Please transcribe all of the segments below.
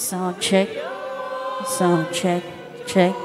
Sound check. Sound check. Check.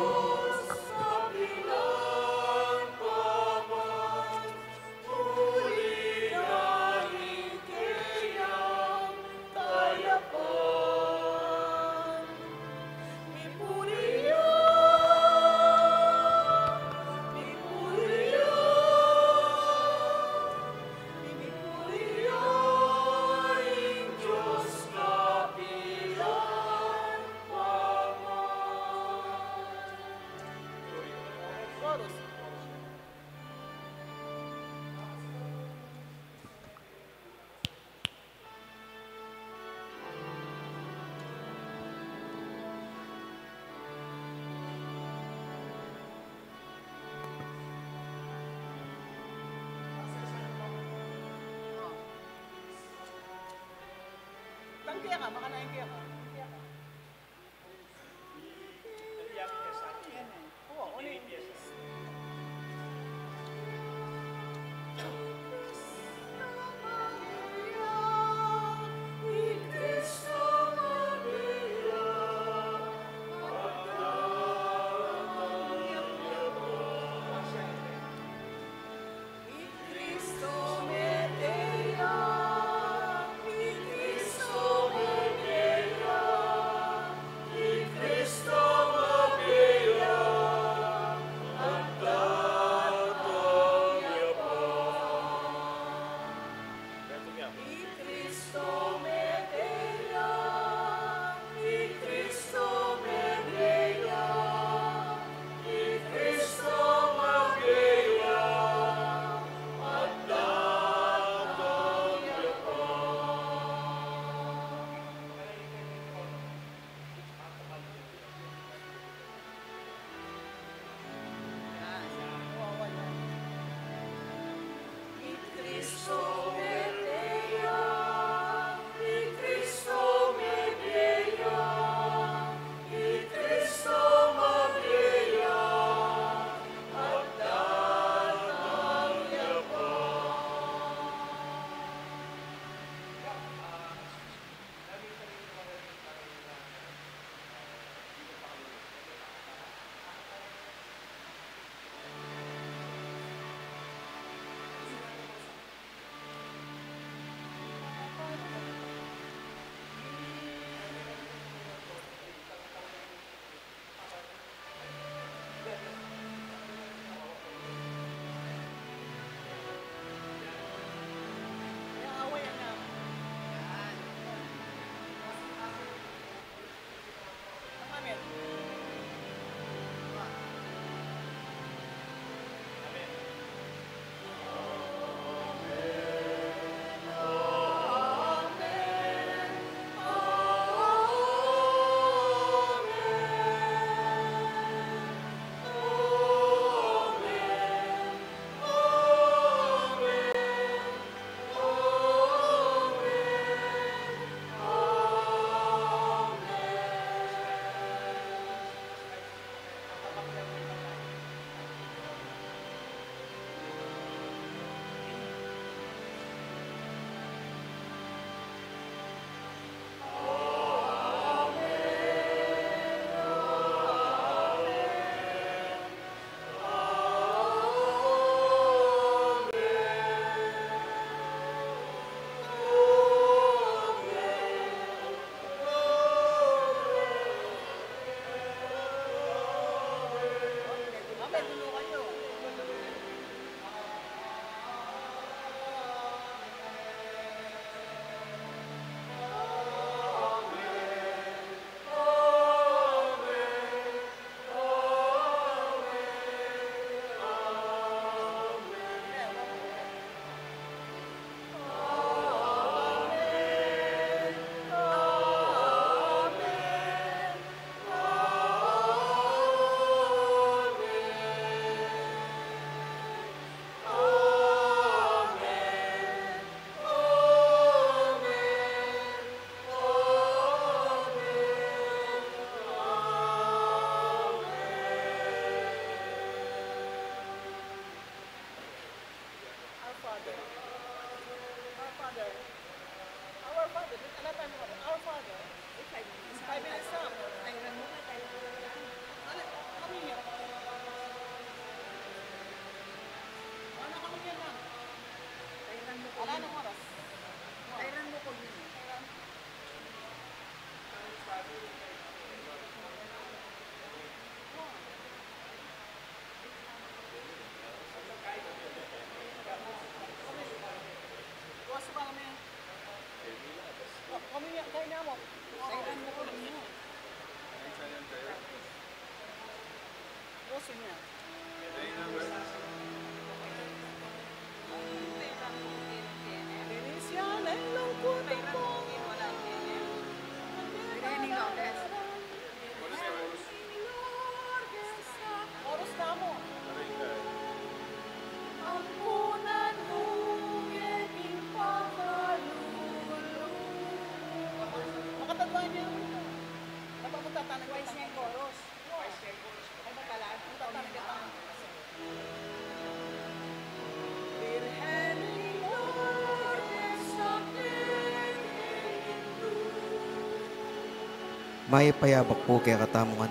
May payabak po kaya katamungan.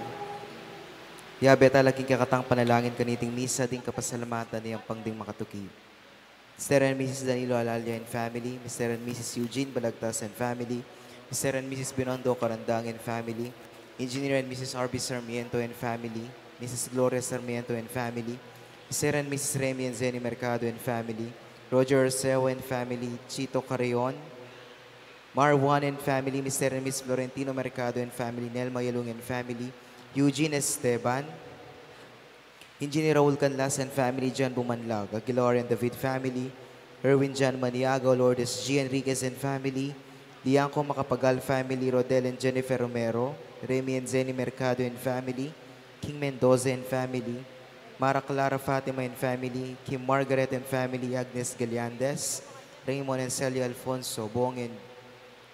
Yabe talaking kakatang panalangin kaniting misa ding kapasalamatan niyang pangding makatuki. Mr. and Mrs. Danilo Alalia and family, Mr. and Mrs. Eugene Balagtas and family, Mr. and Mrs. Binondo Carandang and family, Engineer and Mrs. R.B. Sarmiento and family, Mrs. Gloria Sarmiento and family, Mr. and Mrs. Remy and Zenny Mercado and family, Roger Arceo and family, Chito Carreon, Marwan and family, Mr. and Miss Florentino Mercado and family, Nelma Yalung and family, Eugene Esteban, Engineer Raul Canlas and family, John Bumanlag, Aguilar and David family, Erwin John Maniago, Lourdes G. Enriquez and family, Lianco Macapagal family, Rodel and Jennifer Romero, Remy and Zenny Mercado and family, King Mendoza and family, Mara Clara Fatima and family, Kim Margaret and family, Agnes Galiandes, Raymond and Celia Alfonso, Bong and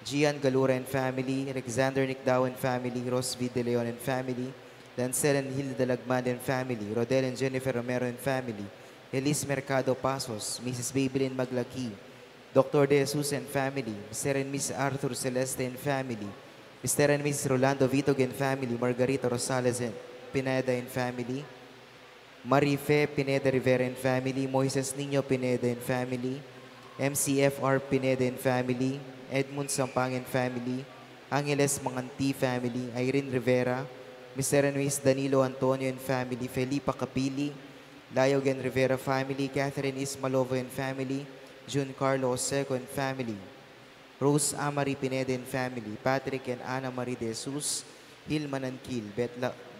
Gian Galura and family, Alexander Nicdao and family, Ros V. De Leon and family, Lancel and Hilda Lagman and family, Rodel and Jennifer Romero and family, Elise Mercado Pasos, Mrs. Babylin Maglaki, Dr. De Jesus and family, Mr. and Miss Arthur Celeste and family, Mr. and Miss Rolando Vitog and family, Margarita Rosales and Pineda and family, Marife Pineda Rivera and family, Moises Nino Pineda and family, MCFR Pineda and family, Edmund Sampang and family, Angeles Manganti family, Irene Rivera, Mr. and Miss Danilo Antonio and family, Felipa Capili, Layog and Rivera family, Catherine Ismalovo and family, June Carlo Oseco and family, Rose Amari Pineda and family, Patrick and Ana Marie De Jesus, Hilman Ankil,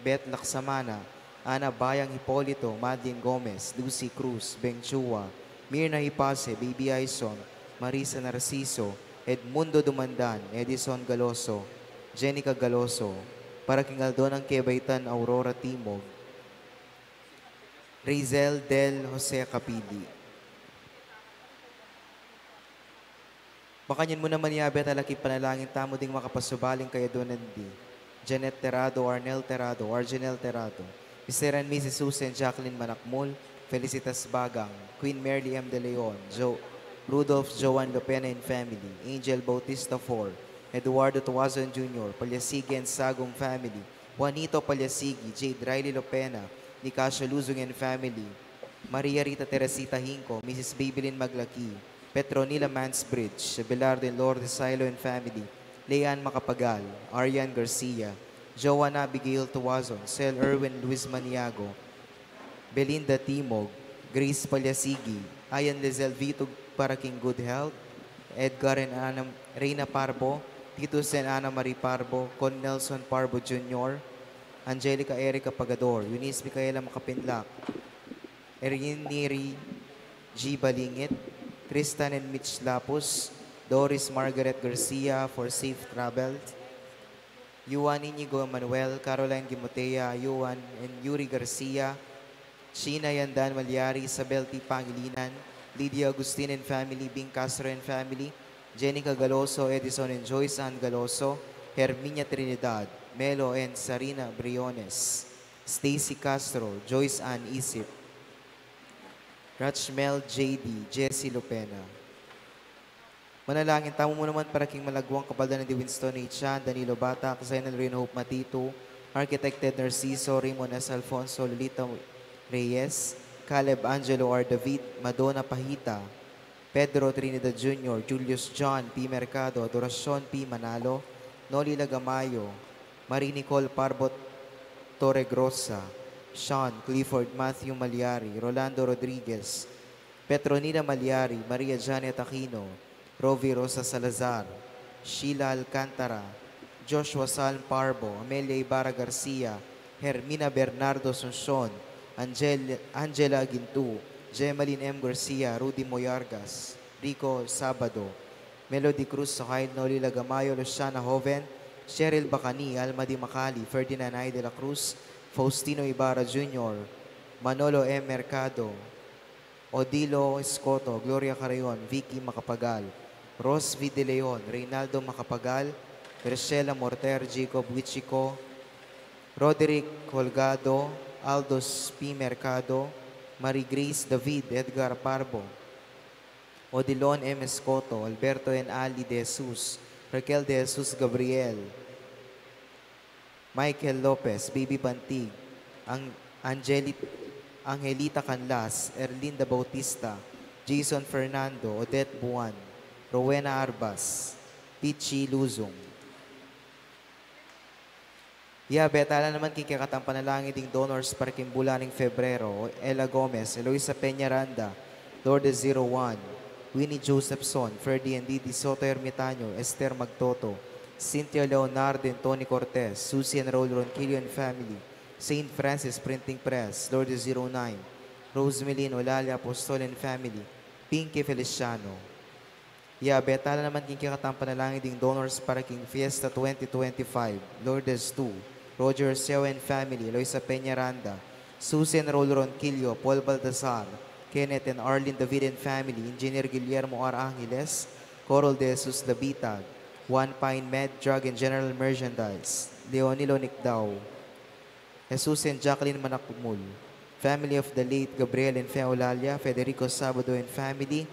Bet Laksamana, Ana Bayang Hipolito, Madeline Gomez, Lucy Cruz, Beng Chua, Mirna Hipase, Baby Aison, Marisa Narciso, Edmundo Dumandan, Edison Galoso, Jenica Galoso, Parakingaldo ng Quebaitan, Aurora Timog, Rizel Del Jose Capili. Makanyan mo naman yabe talaki panalangin tamo ding makapasubaling kaya doon di. Janet Terado, Arnel Terado, Arjanel Terado, Mr. and Mrs. Susan Jacqueline Manakmul, Felicitas Bagang, Queen Merly M. De Leon, Rudolph Joan Lopena and family, Angel Bautista IV, Eduardo Tuazon Jr., Palyasigi and Sagong family, Juanito Palyasigi, Jade Riley Lopena, Nicasio Luzong and family, Maria Rita Teresita Hinco, Mrs. Babylin Maglaki, Petronila Mansbridge, Belardo and Lourdes Silo and family, Leanne Macapagal, Arian Garcia, Joanna Abigail Tuazon, Cel Erwin Luis Maniago, Belinda Timog, Grace Palyasigi, Ayan Lizelle Vito Paraking Good Health, Edgar and Reina Parbo, Titus and Ana Marie Parbo, Con Nelson Parbo Jr., Angelica Erica Pagador, Eunice Micaela Makapinlak, Erin Neri G. Balingit, Tristan and Mitch Lapus, Doris Margaret Garcia for safe travels, Yuan Inigo Manuel, Caroline Gimotea, Yuan and Yuri Garcia, Sheena Yandan Malyari, Isabel T. Pangilinan, Lydia Agustin and family, Bing Castro and family, Jenica Galoso, Edison and Joyce Ann Galoso, Herminia Trinidad, Melo and Sarina Briones, Stacy Castro, Joyce Ann Isip, Rachmel JD, Jessie Lopena. Manalangin tamo mo naman para king malagwang kapalda ni Winston H. Chan, Danilo Bata, Kasayanan Reno Hope Matito, Architected Narciso, Raymond S. Alfonso, Lolita Reyes, Caleb Angelo R. David, Madonna Pahita, Pedro Trinidad Jr., Julius John P. Mercado, Adoracion P. Manalo, Noli Lagamayo, Marie Nicole Parbot Torregrosa, Sean Clifford Matthew Malyari, Rolando Rodriguez, Petronina Malyari, Maria Janet Aquino, Rovi Rosa Salazar, Sheila Alcantara, Joshua Salm Parbo, Amelia Ibarra Garcia, Hermina Bernardo Asuncion, Angela Gintu, Gemaline M. Garcia, Rudy Moyargas, Rico Sabado, Melody Cruz Sohail, Noli Lagamayo, Luciana Joven, Cheryl Bacani, Alma Di Macali, Ferdinand I. de la Cruz, Faustino Ibarra Jr., Manolo M. Mercado, Odilo Escoto, Gloria Carayon, Vicky Macapagal, Ros V. De Leon, Reynaldo Macapagal, Graciela Morter, Jacob Wichico, Roderick Colgado, Aldos P. Mercado, Marie Grace David, Edgar Parbo, Odilon M. Escoto, Alberto N. Ali de Jesus, Raquel de Jesus Gabriel, Michael Lopez, Baby Pantig, Angelita Canlas, Erlinda Bautista, Jason Fernando, Odette Buwan, Rowena Arbas, Pichi Luzong. Betala naman kikakatang panalangin ding donors para kimbulaning Febrero, Ella Gomez, Eloisa Peñaranda, Lourdes 01, Winnie Josephson, Ferdy and Didi Soto Ermitaño, Esther Magtoto, Cynthia Leonardo and Tony Cortez, Susie and Raul Ronquillo and family, St. Francis Printing Press, Lourdes 09, Rosemelin Olalia Apostol and family, Pinky Feliciano. Betala naman kikakatang panalangin ding donors para King Fiesta 2025, Lourdes 2, Roger Seo and family, Loisa Peñaranda, Susan Raul Ronquillo, Paul Baltazar, Kenneth and Arlene David and family, Engineer Guillermo R. Angeles, Coral de Jesus Labitag, One Pine Med, Drug and General Merchandise, Leonilo Nicdao, Jesus and Jacqueline Manakmul, family of the late Gabriel and Fe Olalia, Federico Sabado and family,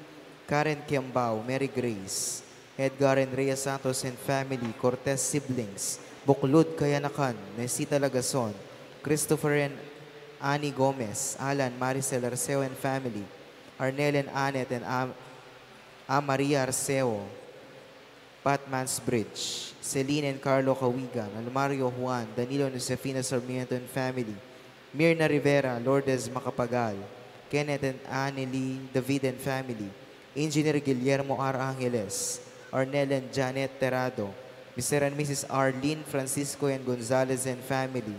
Karen Kiambao, Mary Grace, Edgar and Rhea Santos and family, Cortez siblings, Buklod Kayanakan, Nesita Lagason, Christopher and Annie Gomez, Alan, Maricel Arceo and family, Arnel and Annette and Maria Arceo, Pat Mansbridge, Celine and Carlo Cawigan, Almario Juan, Danilo and Josefina Sarmiento and family, Mirna Rivera, Lourdes Macapagal, Kenneth and Annelie David and family, Engineer Guillermo R. Angeles, Arnel and Janet Terado, Mr. and Mrs. Arlene Francisco and Gonzalez and family,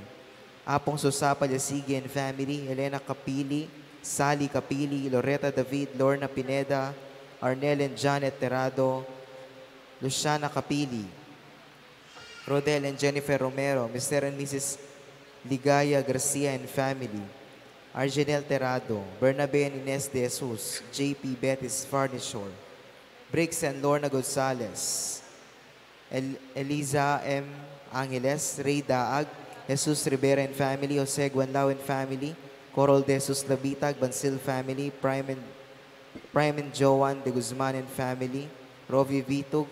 Apong Susapa Yasigi and family, Elena Capili, Sally Capili, Loretta David, Lorna Pineda, Arnel and Janet Terado, Luciana Capili, Rodel and Jennifer Romero, Mr. and Mrs. Ligaya Garcia and family, Argenel Terado, Bernabe and Ines de Jesus, JP Betis Furniture, Briggs and Lorna Gonzalez, Eliza M. Angeles, Ray Daag, Jesus Rivera and family, Jose Guanlao and family, Coral de Jesus Labitag, Bansil family, Prime and Joan de Guzman and family, Rovi Vitug,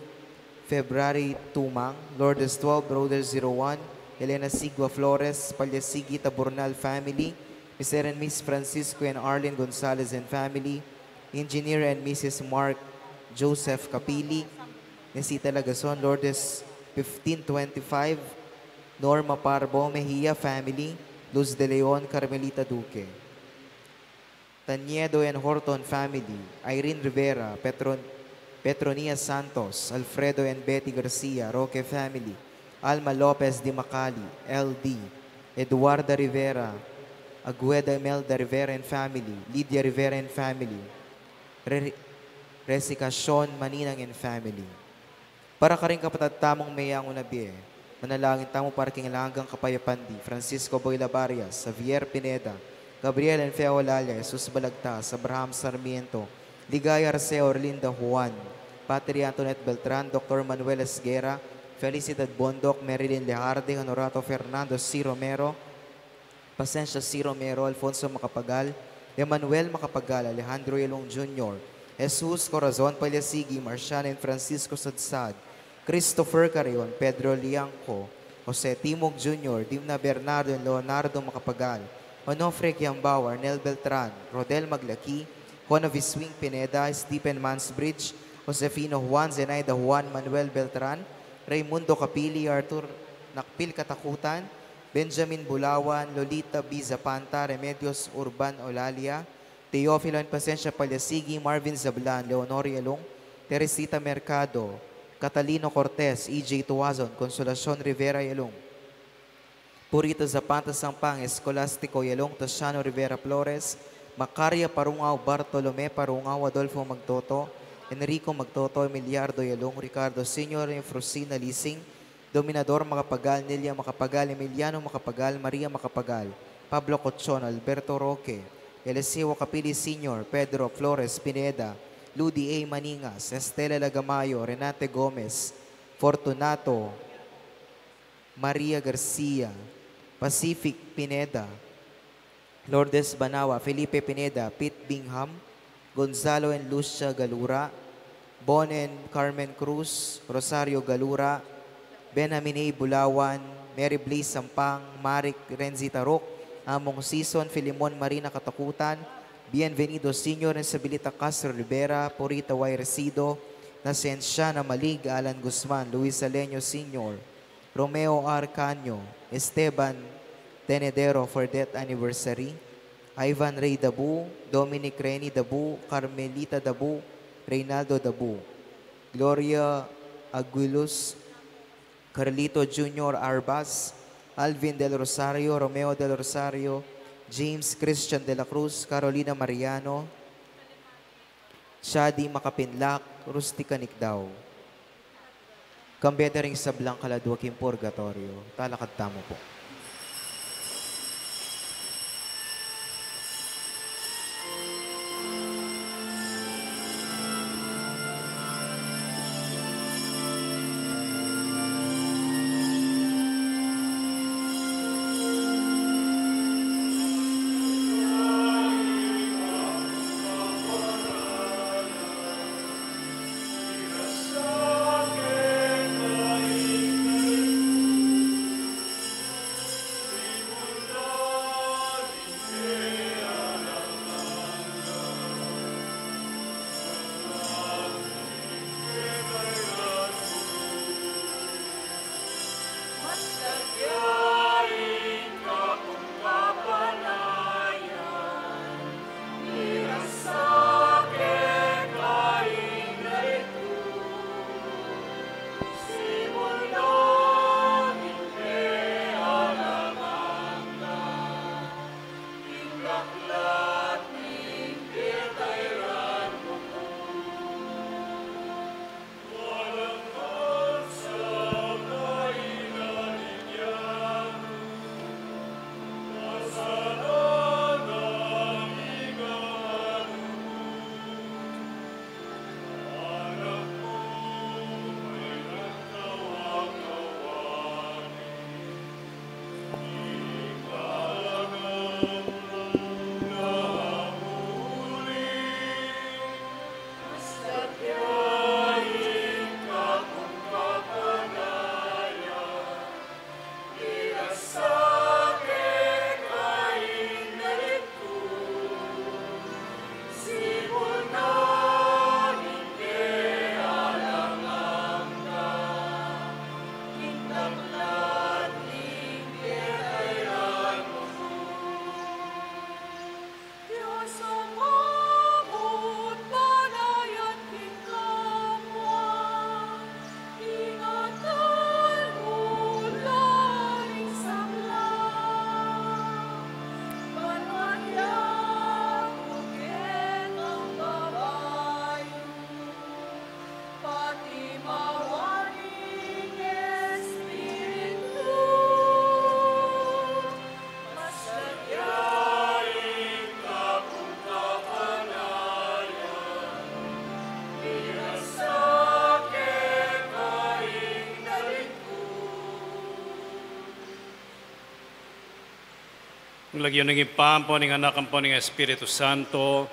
February Tumang, Lourdes 12, Brothers 01, Elena Sigua Flores, Palyasigi Taburnal family, Mr. and Miss Francisco and Arlene Gonzalez and family, Engineer and Mrs. Mark Joseph Capili, Nesita Lagason, Lourdes 1525, Norma Parbo, Mejia family, Luz de Leon, Carmelita Duque, Taniedo and Horton family, Irene Rivera, Petronia Santos, Alfredo and Betty Garcia, Roque family, Alma Lopez de Macali, LD, Eduarda Rivera, Agueda Imelda Rivera and family, Lydia Rivera and family, Resicacion Maninang and family. Para ka rin kapatid tamong mayang unabi, manalangin tamo para kingalanggang kapayapandi, Francisco Boyla Barrias, Javier Pineda, Gabriel and Feo Lalia, Jesus Balagtas, Abraham Sarmiento, Ligaya Arceo Orlinda Juan, Patria Antoinette Beltran, Dr. Manuel Esguera, Felicidad Bondok, Marilyn Lejarde, Honorato Fernando C. Romero, Pasencia C. Romero, Alfonso Macapagal, Emmanuel Macapagal, Alejandro Yelong Jr., Jesus Corazon Palyasigi, Marciana and Francisco Sadsad, Christopher Carrion, Pedro Liangco, Jose Timog Jr., Dimna Bernardo and Leonardo Macapagal, Onofre Kiambao, Arnel Beltran, Rodel Maglaki, Juan of Iswing Pineda, Stephen Mansbridge, Josefino Juan, Zenaida Juan, Manuel Beltran, Raimundo Capili, Arthur Nakpil Katakutan, Benjamin Bulawan, Lolita B. Zapanta, Remedios Urban Olalia, Teofilo and Pasensya Palyasigi, Marvin Zablan, Leonori Along, Teresita Mercado, Catalino Cortez, E.J. Tuazon, Consolacion Rivera Yalong, Purito Zapata Sampang, Escolastico Yalong, Tasiano Rivera Flores, Macaria Parungaw, Bartolome Parungaw, Adolfo Magtoto, Enrico Magtoto, Emiliardo Yalong, Ricardo Sr., Frosina Lising, Dominador Macapagal, Nelia Macapagal, Emiliano Macapagal, Maria Macapagal, Pablo Cochon, Alberto Roque, Eliseo Capili Sr., Pedro Flores Pineda, Ludi A. Maningas, Estela Lagamayo, Renate Gomez, Fortunato, Maria Garcia, Pacific Pineda, Lourdes Banawa, Felipe Pineda, Pete Bingham, Gonzalo and Lucia Galura, Bon and Carmen Cruz, Rosario Galura, Benjamin A. Bulawan, Mary Blaze Sampang, Marik Renzi Tarok, Among Season, Filimon Marina Katakutan, Bienvenido Sr. Sabilita Castro Rivera, Purita Y. Resido, Nascensiana Malig, Alan Guzman, Luis Aleño Sr., Romeo R. Canyo, Esteban Tenedero for death anniversary, Ivan Ray Dabu, Dominic Reni Dabu, Carmelita Dabu, Reynaldo Dabu, Gloria Aguiluz, Carlito Jr. Arbas, Alvin Del Rosario, Romeo Del Rosario, James Christian de la Cruz, Carolina Mariano, Shadi Makapinlak, Rustica Nikdaw. Kambedering sa Blancaladwaking Purgatorio. Talakad tamo po. Lagyan ng ipampo ng anak ang po ng Espiritu Santo.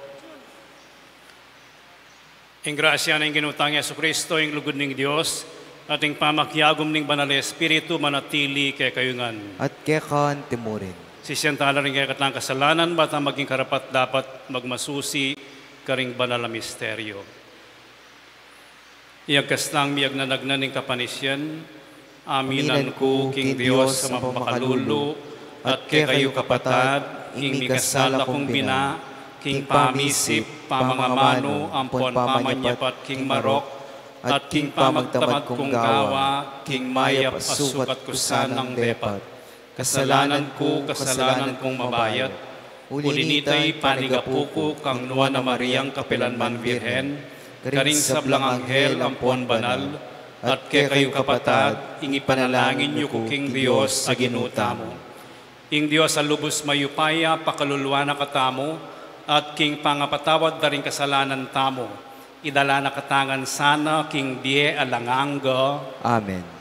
Ing grasya ng ginutang Yesu Kristo, ing lugod ning Dios, ating pamakyagom ning banal na Espiritu manatili kay kayungan. At kekan timurin. Sisiyantala rin kay katang kasalanan, bata maging karapat dapat magmasusi karing banal na misteryo. Iyagkastang miyag na nagnaning kapanisyan, aminan ko king Dios sa mapakalulu, at kay kayo kapatad, ing mikasala kong bina, king pamisip, pamangamano, ampon pamanyapat, king marok, at king pamagtamad kong gawa, king mayap asukat ko sanang bepat. Kasalanan kong mabayat, ulinitay panigapuko kang nuwa na Mariang kapilanman Birhen, karing sablang anghel ampon banal, at kay kayo kapatad, ing ipanalangin niyo ko king Dios sa ginuta mo. Ing Dios sa lubos mayupaya, pakaluluwa na katamo, at king pangapatawad na rin kasalanan tamo. Idala na katangan sana, king die alanganga. Amen.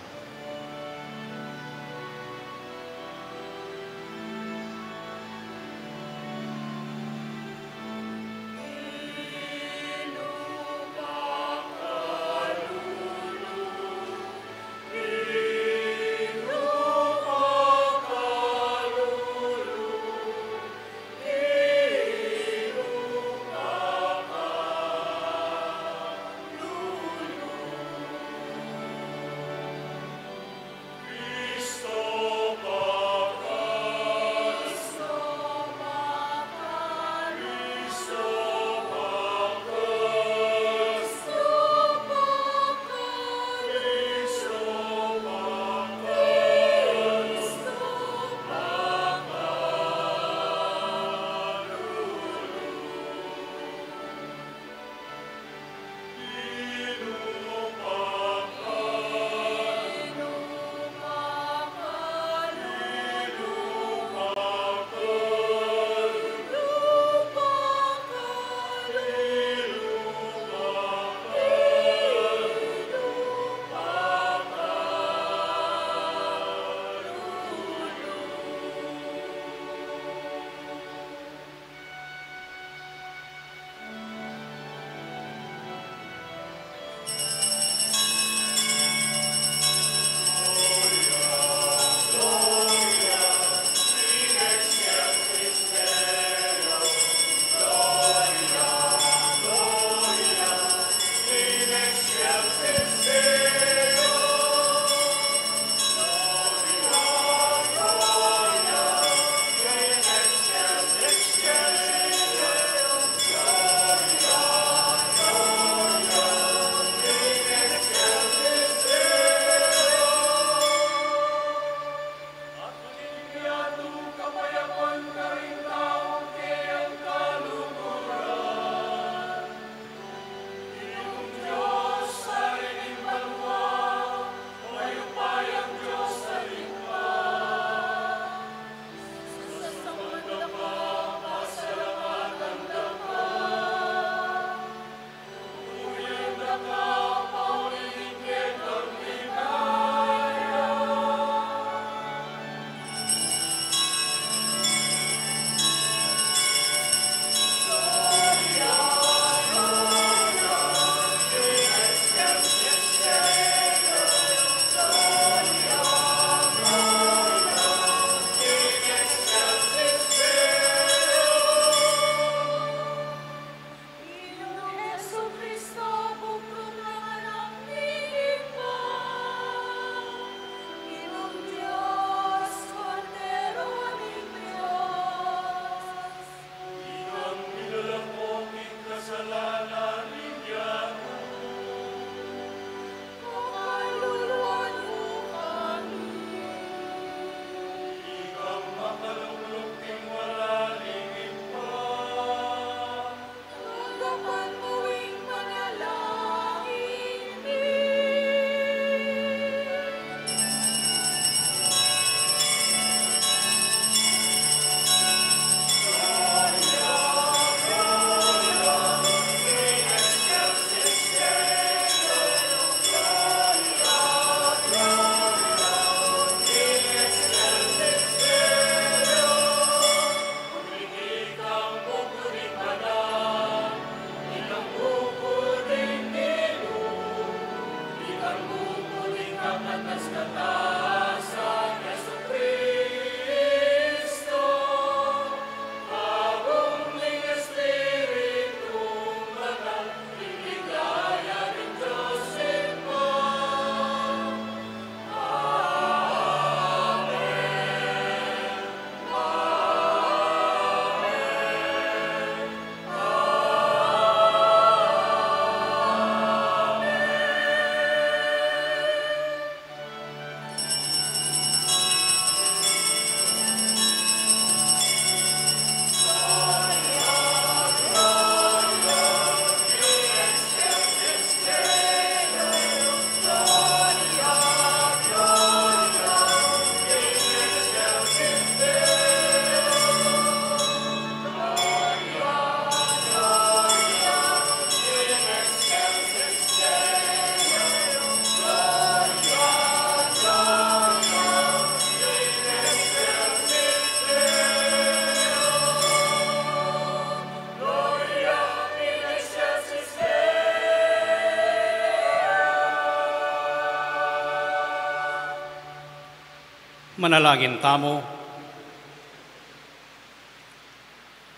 Manalangin tamo.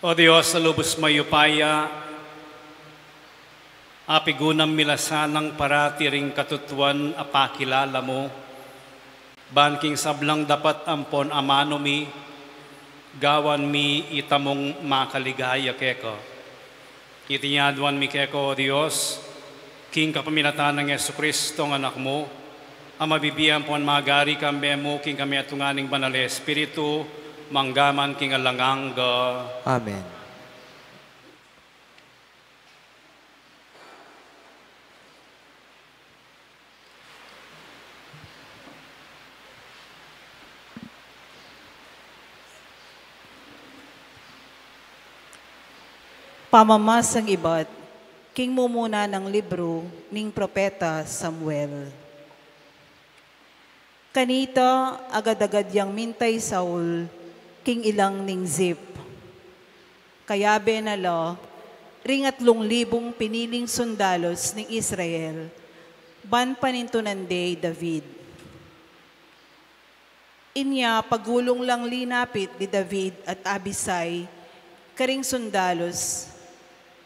O Diyos, sa lubos mayupaya, apigunam milasanang paratiring katutuan apakilala mo, banking sablang dapat ampon amano mi, gawan mi itamong makaligaya keko. Itinyaduan mi keko, O Diyos, king kapaminatan ng Yesu Kristo ng anak mo, ang mabibiyan po ang magari kami mo, king kami atunganing banal Espiritu, manggaman king alangangga. Amen. Pamamasang iba't, king mumuna ng libro ning propeta Samuel. Kanita agad-agad yang mintay Saul, king ilang ning zip. Kaya benala, ring 3,000 piniling sundalos ning Israel, ban panintunan day David. Inya pagulong lang linapit ni David at Abisai, karing sundalos,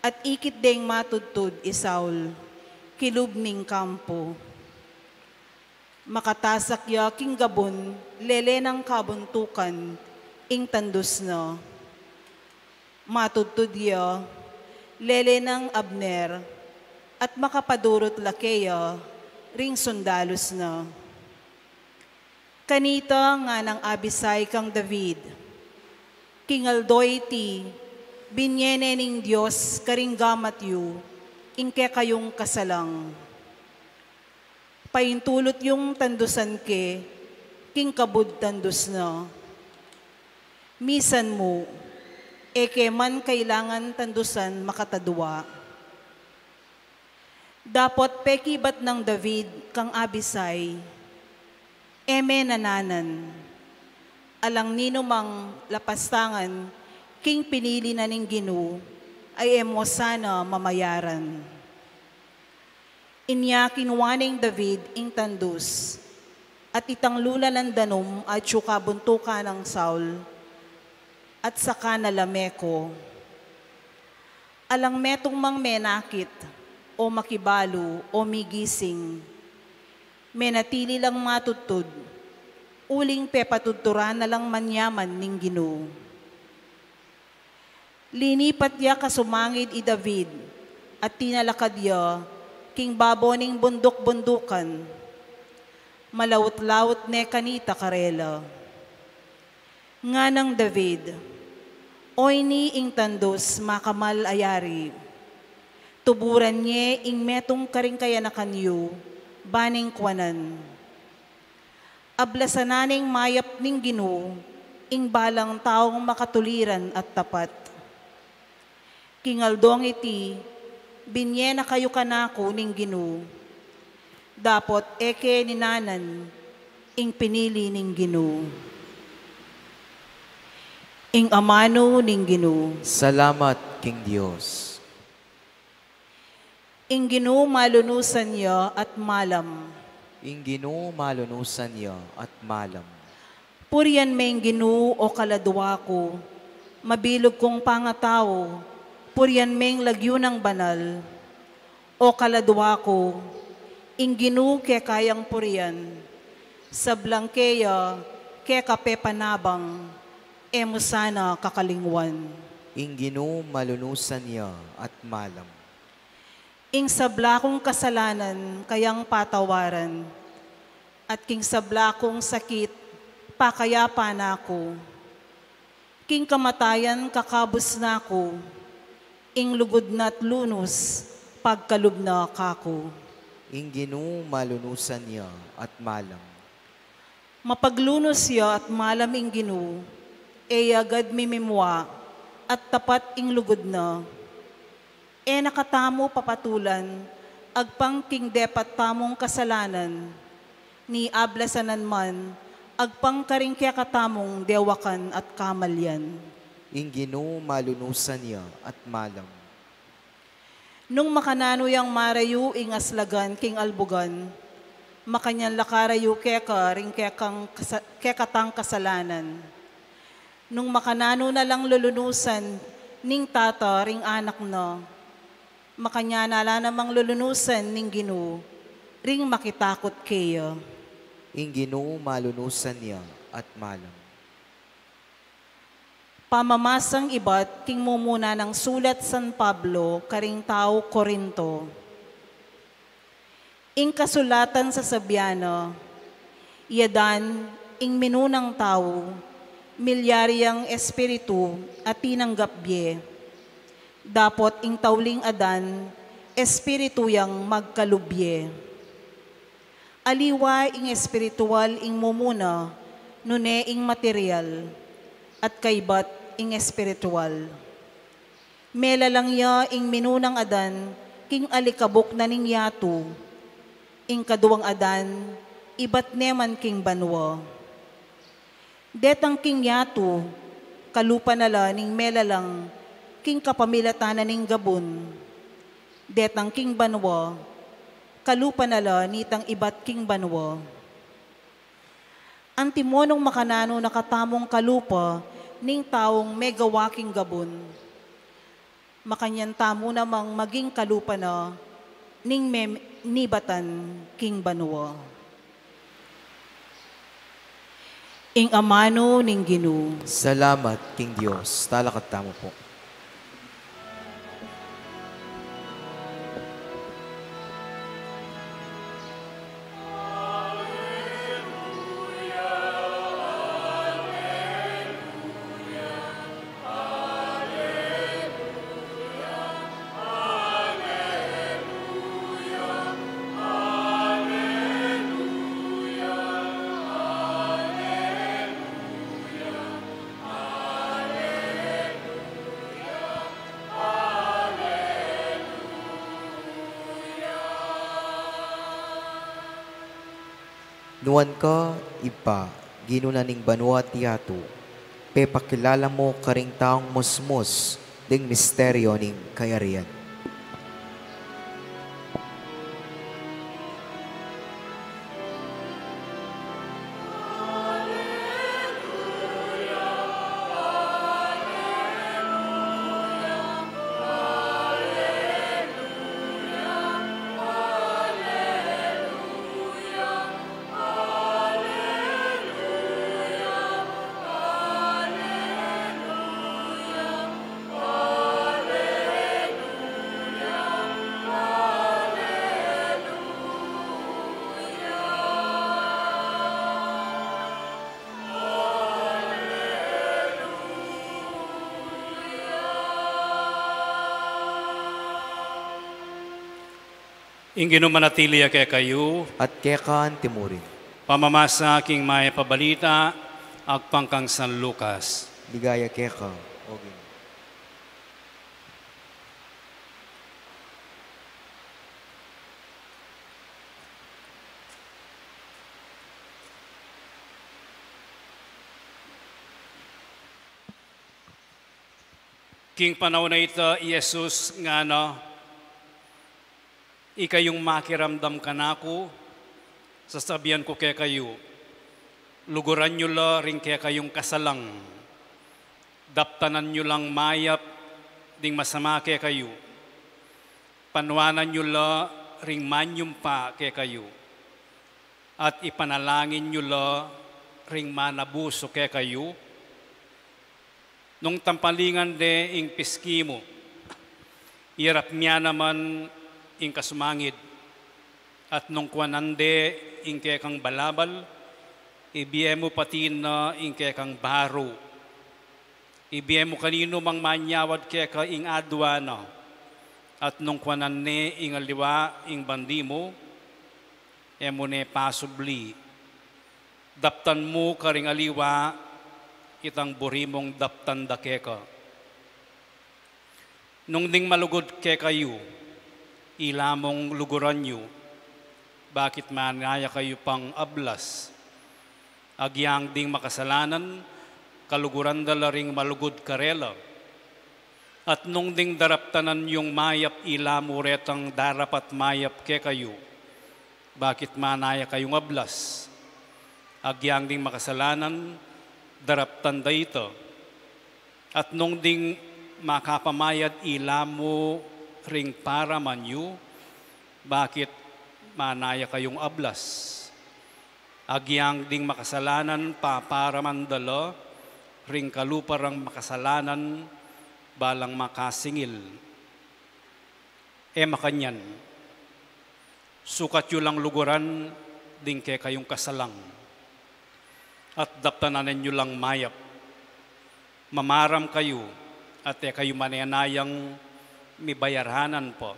at ikit deng matudtud Saul, kilub ning kampo. Makatasak ya king gabon, lele ng kabuntukan, ing tandus na. Matudtud ya, lele ng Abner, at makapadurot lakeya, ring sundalos na. Kanita nga ng Abisai kang David, king aldoy ti, binyene ning Diyos karing gamat yu, ingke kayong kasalang. Paintulot yung tandusan ke, king kabud tandus na. Misan mo, eke man kailangan tandusan makatadwa. Dapot pekibat ng David kang Abisai, eme nananan, alang nino mang lapastangan, king pinili na ning Ginu, ay emo sana mamayaran. Inya kinuwaning David ing tandus, at itang lula ng danom at syuka buntuka ng Saul, at saka nalameko. Alang metong mang menakit, o makibalo, o migising, menatili lang matutod, uling pepatuturan na lang manyaman ning Ginu. Linipat ya kasumangid i David, at tinalakad ya, king baboning bundok-bundukan, malawot-lawot ne kanita karela. Nga ng David, oy ni ing tandos makamal ayari, tuburan nye ing metong karing kaya na kanyo, baning kwanan. Ablasananing mayap ning Ginu, ing balang taong makatuliran at tapat. Kingaldong iti, binye na kayo kanako ning Ginu, dapot eke ninanan, ing pinili ning Ginu. Ing amano ning Ginu. Salamat, King Diyos. Ing Ginu malunusan niya at malam. Ing Ginu malunusan niya at malam. Purian may Ginu o kaladwa ko, mabilog kong pangatao, purian may lagyo ng banal, o kaladwa ko, ing Ginu ke kayang purian, sa blangkeya ke kapepanabang, emo sana kakalingwan. Ing Ginu malunusan niya at malam. Ing sablakong kasalanan kayang patawaran, at king sablakong sakit pakayapa na ako. King kamatayan kakabos na ako, ing lugod na't lunos pagkalub na kako. Ing Ginu malunusan niya at malam. Mapaglunos siya at malam ing Ginu, e agad mimimwa at tapat ing lugod na. E nakatamo papatulan, agpang king depat tamong kasalanan, ni ablasanan man, agpang karing kaya katamong dewakan at kamalyan. Ing Ginu malunusan niya at malam. Nung makanano yang marayu ing aslagan king albugan, Makanyang lakarayo keka ring kekatang kasalanan. Nung makanano na lang lulunusan, ning tata ring anak no. Makanya nala namang lulunusan ning Ginoo, ring makitakot kayo. Ing Ginoo malunusan niya at malam. Pamamasang iba't king mumuna ng sulat San Pablo, karing tao Korinto. Ing kasulatan sa Sabiano, iadan ing minunang tao, milyaryang espiritu at tinanggapye. Dapot ing tauling adan, espiritu yang magkalubye. Aliwa ing espiritual ing mumuna, nune ing material, at kaibat ing espiritual. Mela lang ya ing minunang adan, king alikabok na ning yatu, ing kaduwang adan, ibat neman king banwa. Detang king yatu, kalupa nala ning mela lang, king kapamilatanan ning gabon. Detang king banwa, kalupa nala nitang ibat king banwa. Ang timonong makanano nakatamong kalupa, ning taong megawaking gabon. Makanyan tamo namang maging kalupa na, ning nibatan king banwa. Ing amano ning Ginoo. Salamat, King Diyos. Talakat tamo po. Nuan ka, ipa, ginunaning banwa tiyatu, pepakilala mo karing taong musmus, ding misteryo ning kayarian. Ingino manatili kay kayo, At kekaan timurin. pamamasa king may pabalita, agpangkang San Lucas. Ligaya keka, ogin. King panahon na ito, Jesus nga ikayong makiramdam ka na ako, sasabihan ko kay kayo, luguran nyo la rin kay kayong kasalang, daptanan nyo lang mayap, ding masama kay kayo, panwanan nyo la ring manyum pa kay kayo, at ipanalangin nyo la ring manabuso kay kayo, nung tampalingan de ing piskimo, irap niya naman ing kasumangid, at nung kwanande ing kekang balabal, ibiye mo pati na ing kekang baro, ibiye mo kanino mang manyawad keka ing adwana, at nung kwanane ing aliwa ing bandi mo, emo ne pasubli, daptan mo karing aliwa, itang burimong daptan da keka. Nung ding malugod kekayo, ilamong luguran nyo, bakit manaya kayo pang ablas? Agyang ding makasalanan, kaluguran dala ring malugod karela. At nung ding daraptanan yung mayap ilamo retang darapat mayap ke kayo, Bakit manaya kayong ablas? Agyang ding makasalanan, daraptan da ito. At nung ding makapamayad ilamo ring para manyu, bakit manaya kayong ablas? Agyang ding makasalanan para mandalo, ring kaluparang makasalanan, balang makasingil. Makanyan, sukat yu lang luguran, ding ke kayong kasalang. At daptanan nyo lang mayap. Mamaram kayo, at kayo manayanayang mibayarhanan po.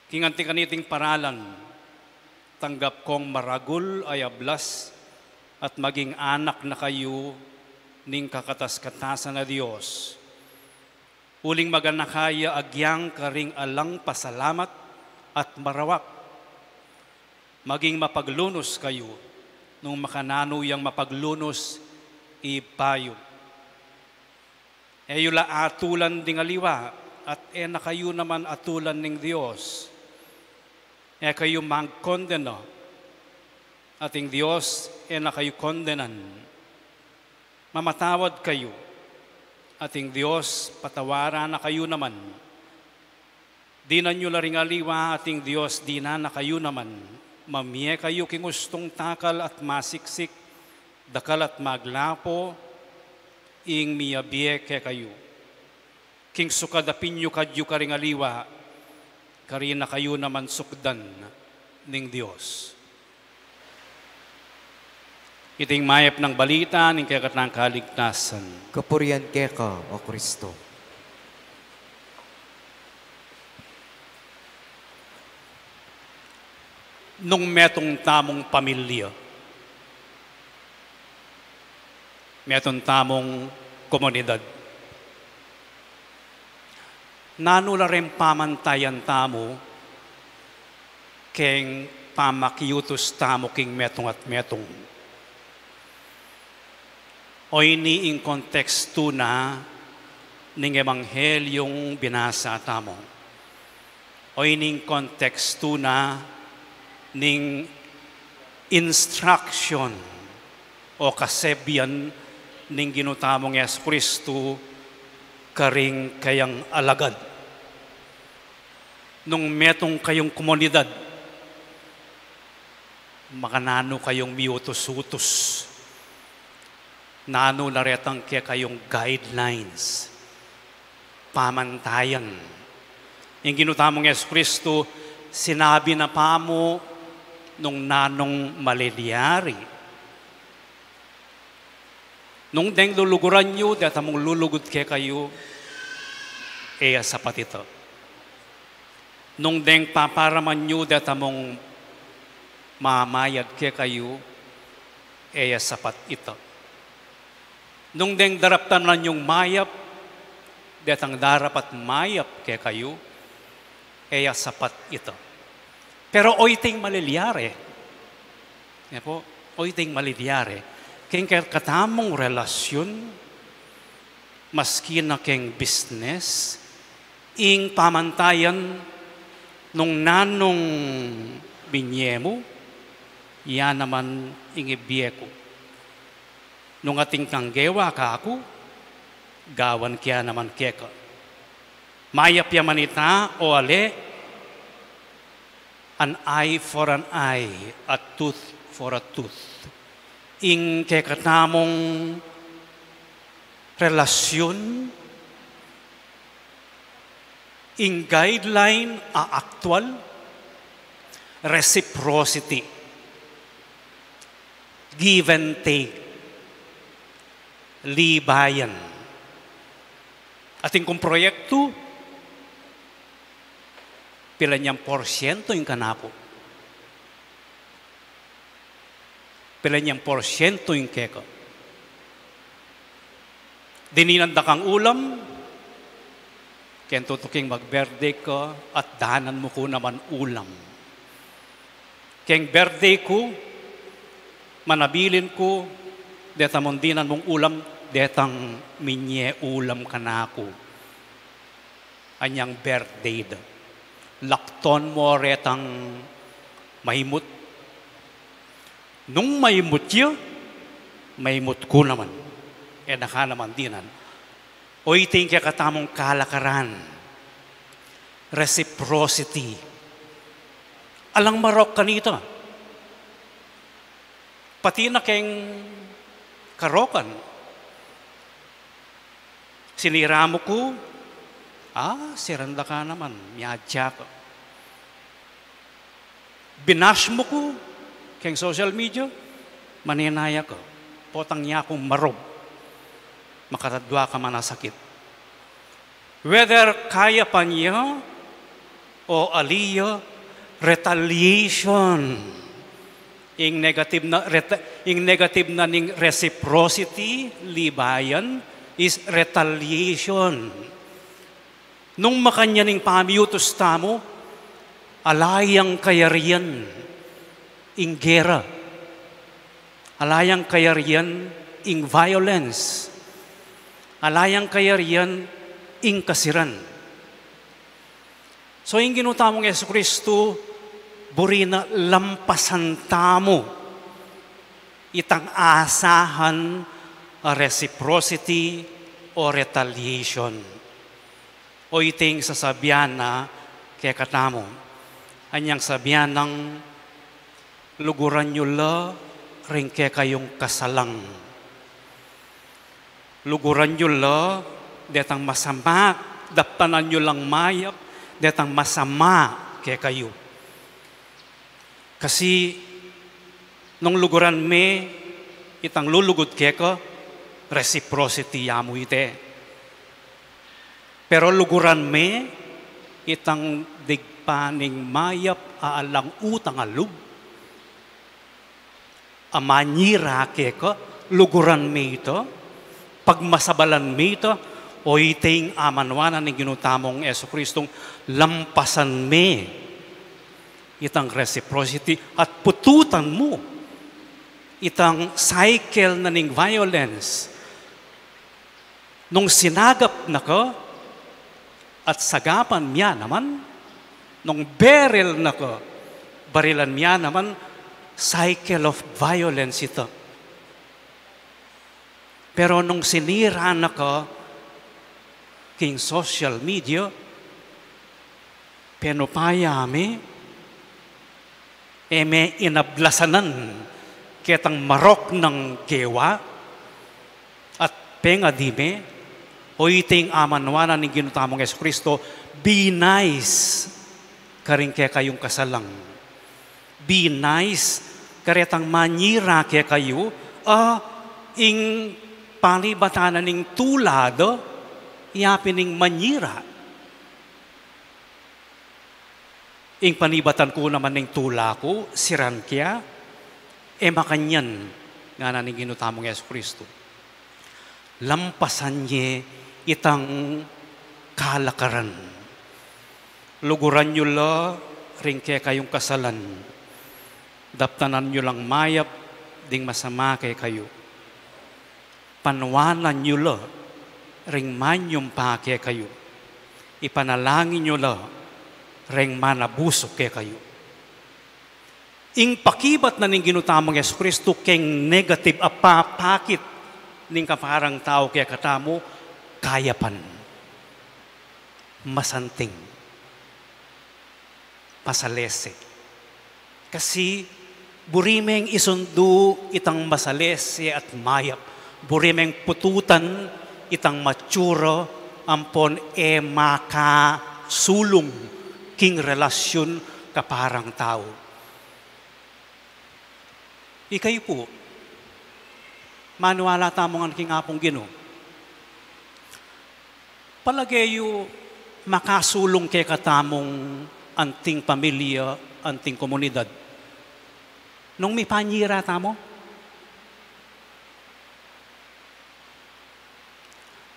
Kinganti kaniting paralan, tanggap kong maragul ay ablas, at maging anak na kayo ning kakatas-katasan na Diyos. Uling maganakaya agyang karing alang pasalamat at marawak. Maging mapaglunos kayo, nung makananuyang mapaglunos ipayo. Yula atulan ding aliwa, at na kayo naman atulan ng Diyos. Kayo magkondeno, ating Diyos na kayo kondenan. Mamatawad kayo, ating Diyos patawaran na kayo naman. Di na nyo laring aliwa, ating Diyos di na kayo naman. Mamiye kayo king gustong takal at masiksik, dakal at maglapo, ing miyabiye ke kayo. King sukadapin nyo kadyo karing aliwa, karina kayo naman sukdan ning Diyos. Iting mayap ng balita ning kakatang kaligtasan. Kapurian keka, O Kristo. Nung metong tamong pamilya, metong tamong komunidad, nanula rin pamantayan tamo, keng pamakyutos tamo king metong at metong. O iniing konteksto na ning ebanghelyong binasa tamo. O iniing konteksto na ning instruction o kasebyan ning ginutamong Yesu Kristo karing kayang alagad. Nung metong kayong komunidad, makanano kayong miutos-utos. Nano naretang kaya kayong guidelines, pamantayan. Yung ginutamong Yesu Kristo, sinabi na pa mo nung nanong maliliyari. Nung deng luluguran nyo, data mong lulugod kaya kayo, sapat ito. Nung deng paparaman nyo, data mong mamayad kaya kayo, sapat ito. Nung deng daraptan na yung mayap, datang darapat mayap kaya kayo, sapat ito. Pero oiting maliliyari. Oiting maliliyari. Keng katamong relasyon, maski na keng business, ing pamantayan nung nanong binyemo, yan naman ing ibiyeko. Nung ating kanggewa ka ako, gawan kaya naman keka. Mayap yamanita o ale, an eye for an eye, a tooth for a tooth. Ing kekatamong relasyon, ing guideline a actual, reciprocity, give and take, libayan. Ating kong proyekto, pila niyang porsyento yung kanako. Pila niyang porsyento yung keko. Dininanda kang ulam, kaya tutuking mag-birthday ko, at dahanan mo ko naman ulam. Kaya birthday ko, manabilin ko, detang mundinan mong ulam, detang minye ulam kanako. Anyang birthday da. Lakton mo retang Mahimot. Nung mahimot yun, mahimot ko naman. Naka naman dinan. O iting kaya katamong kalakaran. Reciprocity. Alang marok kanito. Pati na keng karokan. Sinira mo ko, siranda ka naman, miyadya ka. Binash mo ko, keng social media, maninaya ka. Potang niya akong marob. Makatadwa ka man na sakit. Whether kaya pa niya o aliyo, retaliation. Ing negative na ning reciprocity, libayan, is retaliation. Nung makanya ning pamiyutos tamo, alayang kayarian, ing gera. Alayang kayarian, ing violence. Alayang kayarian, ing kasiran. So, yung ginutamong Yesu Kristo, buri na lampasan tamo, itang asahan, reciprocity, o retaliation. O iting sasabihan na, kaya katamo, anyang sabihan ng luguran nyo la, rin kaya kayong kasalang. Luguran nyo la, detang masama, daptanan nyo lang mayap, detang masama kaya kayo. Kasi, nung luguran me, itang lulugod kaya ka, reciprocity yamu ite. Pero luguran me, itang digpaning mayap aalang utang alug. Amanyira kaya ka, luguran me ito, pagmasabalan me ito, o iting amanwanan ng ginutamong Yesu Kristong lampasan me itang reciprocity at pututan mo itang cycle na ning violence. Nung sinagap na ka at sagapan niya naman, nung barrel na ka, barilan niya naman, cycle of violence ito. Pero nung sinira na ka, king social media, penupayami, may inablasanan kitang marok ng gewa at pengadime o iting amanwanan ng ginutamong Yesu Kristo, be nice karing kaya kayong kasalang. Be nice karetang manyira kaya kayo ing palibatanan ng tulado iapining manyira. Ing panibatan ko naman ng tula ko, siran kya, makanyan nga na ng ginutamong Yesu Kristo. Lampasan niya itang kalakaran. Luguran nyo la, ring kaya kayong kasalan. Daptanan nyo lang mayap, ding masama kaya kayo. Panwanan nyo la, ring manyong pa kaya kayo. Ipanalangin nyo la, ring manabusok kaya kayo. Ing pakibat na ning ginutamong Yesu Kristo keng negative apapakit ning kaparang tao kaya katamo, kayapan. Masanting. Masalese. Kasi burimeng isundo itang masalese at mayap. Burimeng pututan itang matsuro ampon makasulong king relasyon kaparang tao. Ikay po, manuwala tamong ang king apong Gino. Palagayo makasulong kay katamong anting pamilya, anting komunidad. Nung may panyira tamo,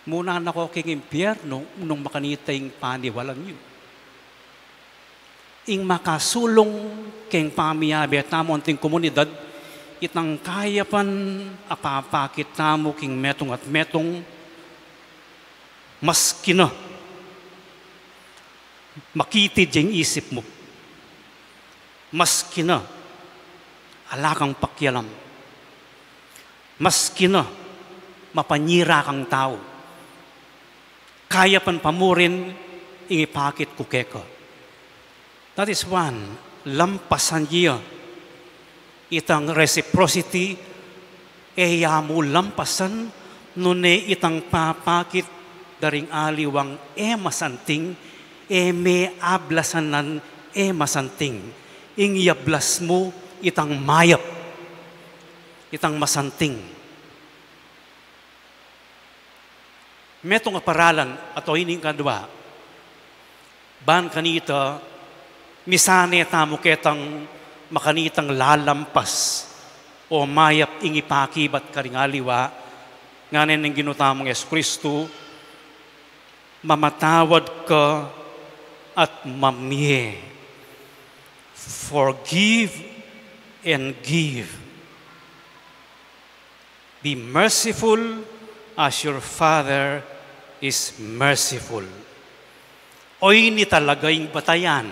muna na ko king impyerno nung makanitay paniwalan nyo. Ing makasulong keng pamiyabi at tamo anting komunidad, itang kayapan apapakit tamo king metong at metong maski na makitid yung isip mo. Maski na alakang pakyalam. Maski na mapanyira kang tao. Kaya pan pamurin ingipakit kukeka. That is one. Lampasan niya itang reciprocity eya mo lampasan nune itang papakit daring aliwang masanting may ablasanan masanting ingyablas mo itang mayap itang masanting. Metong aparalan at o ining kadwa ban kanita misane tamo ketang makanitang lalampas o mayap ingipakibat karingaliwa nganen ng ginutamong Yesu Kristo mamatawad ka at mamye. Forgive and give. Be merciful as your Father is merciful. Oy ni talaga yung batayan.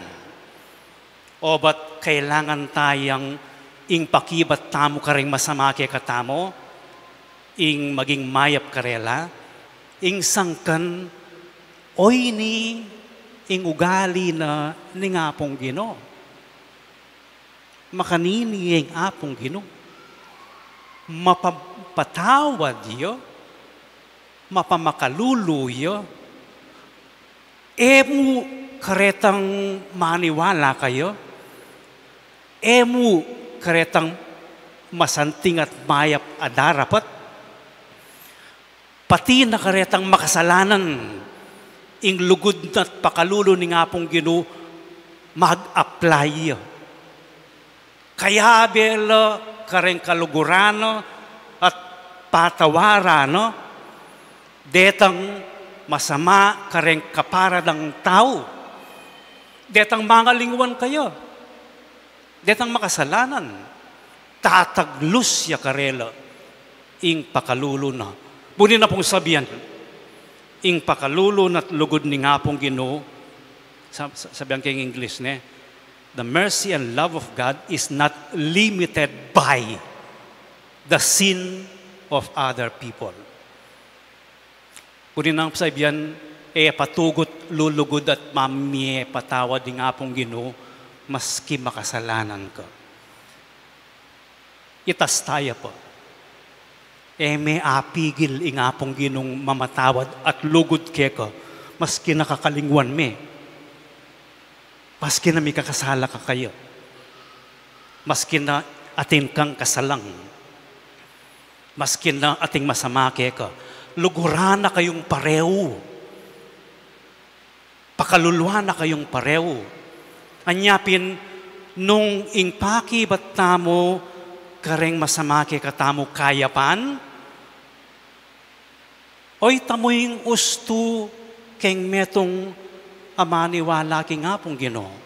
O ba't kailangan tayang ing pakibat tamo karing masama kaya katamo, ing maging mayap karela, ing sangkan, oy ni ing ugali na ni nga pong Ginoo. Makanini ing apong Ginoo. Mapapatawad yo, mapamakалuluyo, mo karetang maniwala kayo, mo karetang masanting at mayap adarapat, pati na karetang makasalanan, ing lugod at pakalulo ni nga pong Ginoo, mag-apply. Kaya bela kareng kalugurano at patawarano, detang masama kareng kaparadang tao, detang mangalingwan kayo, detang makasalanan, tataglus ya karela, ing pakalulo na. Buni na pong sabihan, ing pakalulo na't lugod ni nga pong Ginoo, sabihan kayong English, ne? The mercy and love of God is not limited by the sin of other people. Kunin ang sabihan, patugot, lulugod at mamye patawad ng apong Ginoo, maski makasalanan ka. Itas tayo po. May apigil ing apong Ginoong mamatawad at lugod kaya ka, maski nakakalingwan me. Maski na may kakasala ka kayo. Maski na atin kang kasalang. Maski na ating masama kaya ka. Luguran na kayong pareho. Pakaluluhan na kayong pareho. Anyapin, nung ingpaki ba't tamo kareng masama kaya katamo kayapan? Oy tamoy usto keng metong amaniwala king nga pong Ginoo.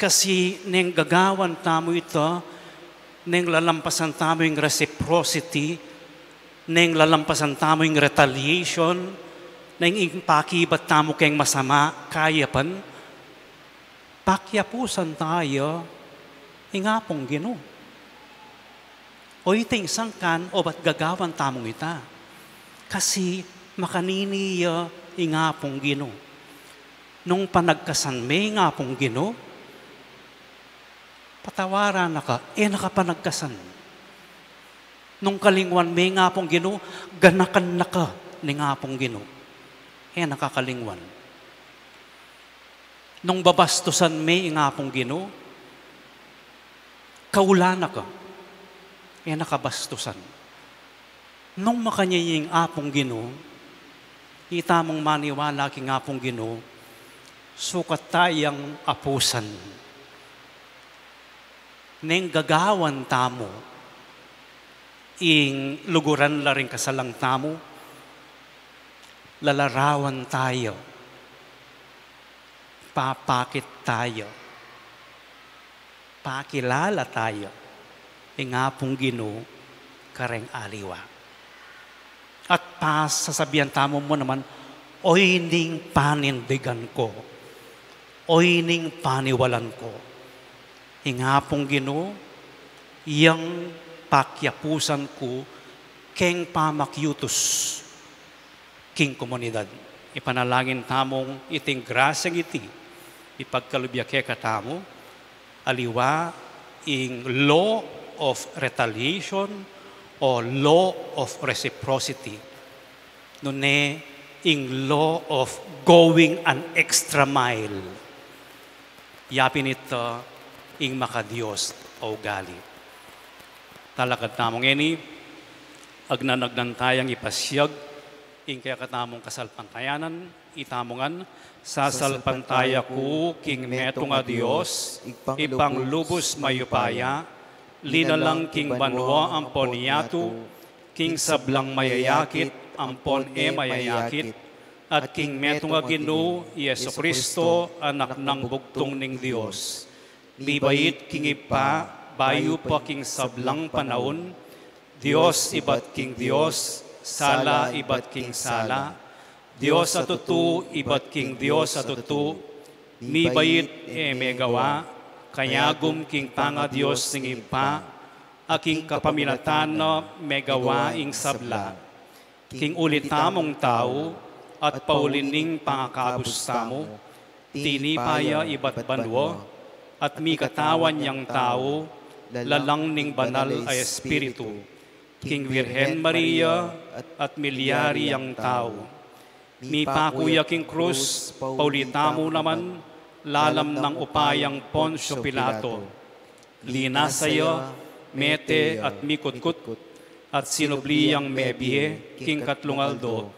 Kasi neng gagawan tamo ito, neng lalampasan tamo yung reciprocity, neng lalampasan tamo yung retaliation, neng ipakibat tamo keng masama, kayapan, pakyapusan tayo, nga pong Ginoo. O iting sangkan, o ba't gagawan tamong ita? Kasi makaniniya nga pong Ginoo. Nung panagkasan may nga pong Ginoo, patawaran na ka, nakapanagkasan. Nung kalingwan may nga pong Ginoo, ganakan na ka ni nga pong Ginoo. Nakakalingwan. Nung babastusan may nga pong Ginoo, kaula na ka. Nakabastusan. Nung makanyaying apong Ginoo, itamong maniwala king apong Ginoo, sukat tayang apusan. Neng gagawan tamo, ing luguran la rin kasalang tamo, lalarawan tayo, papakit tayo, pakilala tayo, ingapong Ginoo kareng aliwa. At sasabihan tamo mo naman, oy ning panindigan ko, oy ning paniwalan ko, Hingapong Ginoo, iyang pakyapusan ko keng pamakyutos king komunidad. Ipanalangin tamong iting grasyang iti, ipagkalubiyake katamo, aliwa ing law of retaliation o law of reciprocity. Nune ing law of going an extra mile. Yapin ito ing makadiyos o gali. Talakad tamong ini, agnanagnan tayang ipasyag, ing kaya katamong kasalpantayanan, itamongan, sasalpantaya ko, king metong a Diyos, ipanglubos mayupaya, linalang king banwa ampon yato, king sablang mayayakit, ampon mayayakit, at king metong a Ginoo, Yesu Kristo, anak ng bugtong ning Diyos. Bibait king ipa, bayo pa king sablang panahon, Diyos ibat king Diyos, sala ibat king sala, Diyos atutu ibat king Diyos atutu, mibait megawa, kayagum king panga Diyos ning impa, aking kapamilatan megawa ing sabla, king ulit tamong tao, at paulining pangakabus tamo, tinipaya ibat banwo, at mi katawan yang tao, lalang ning banal ay espiritu, King Virgen Maria at milyari ang tao. Mi pakuya king krus, paulitamo naman, lalam ng upayang Poncio Pilato. Linasaya, mete at mikutkut, at sinubliyang mebie, king Katlungaldo,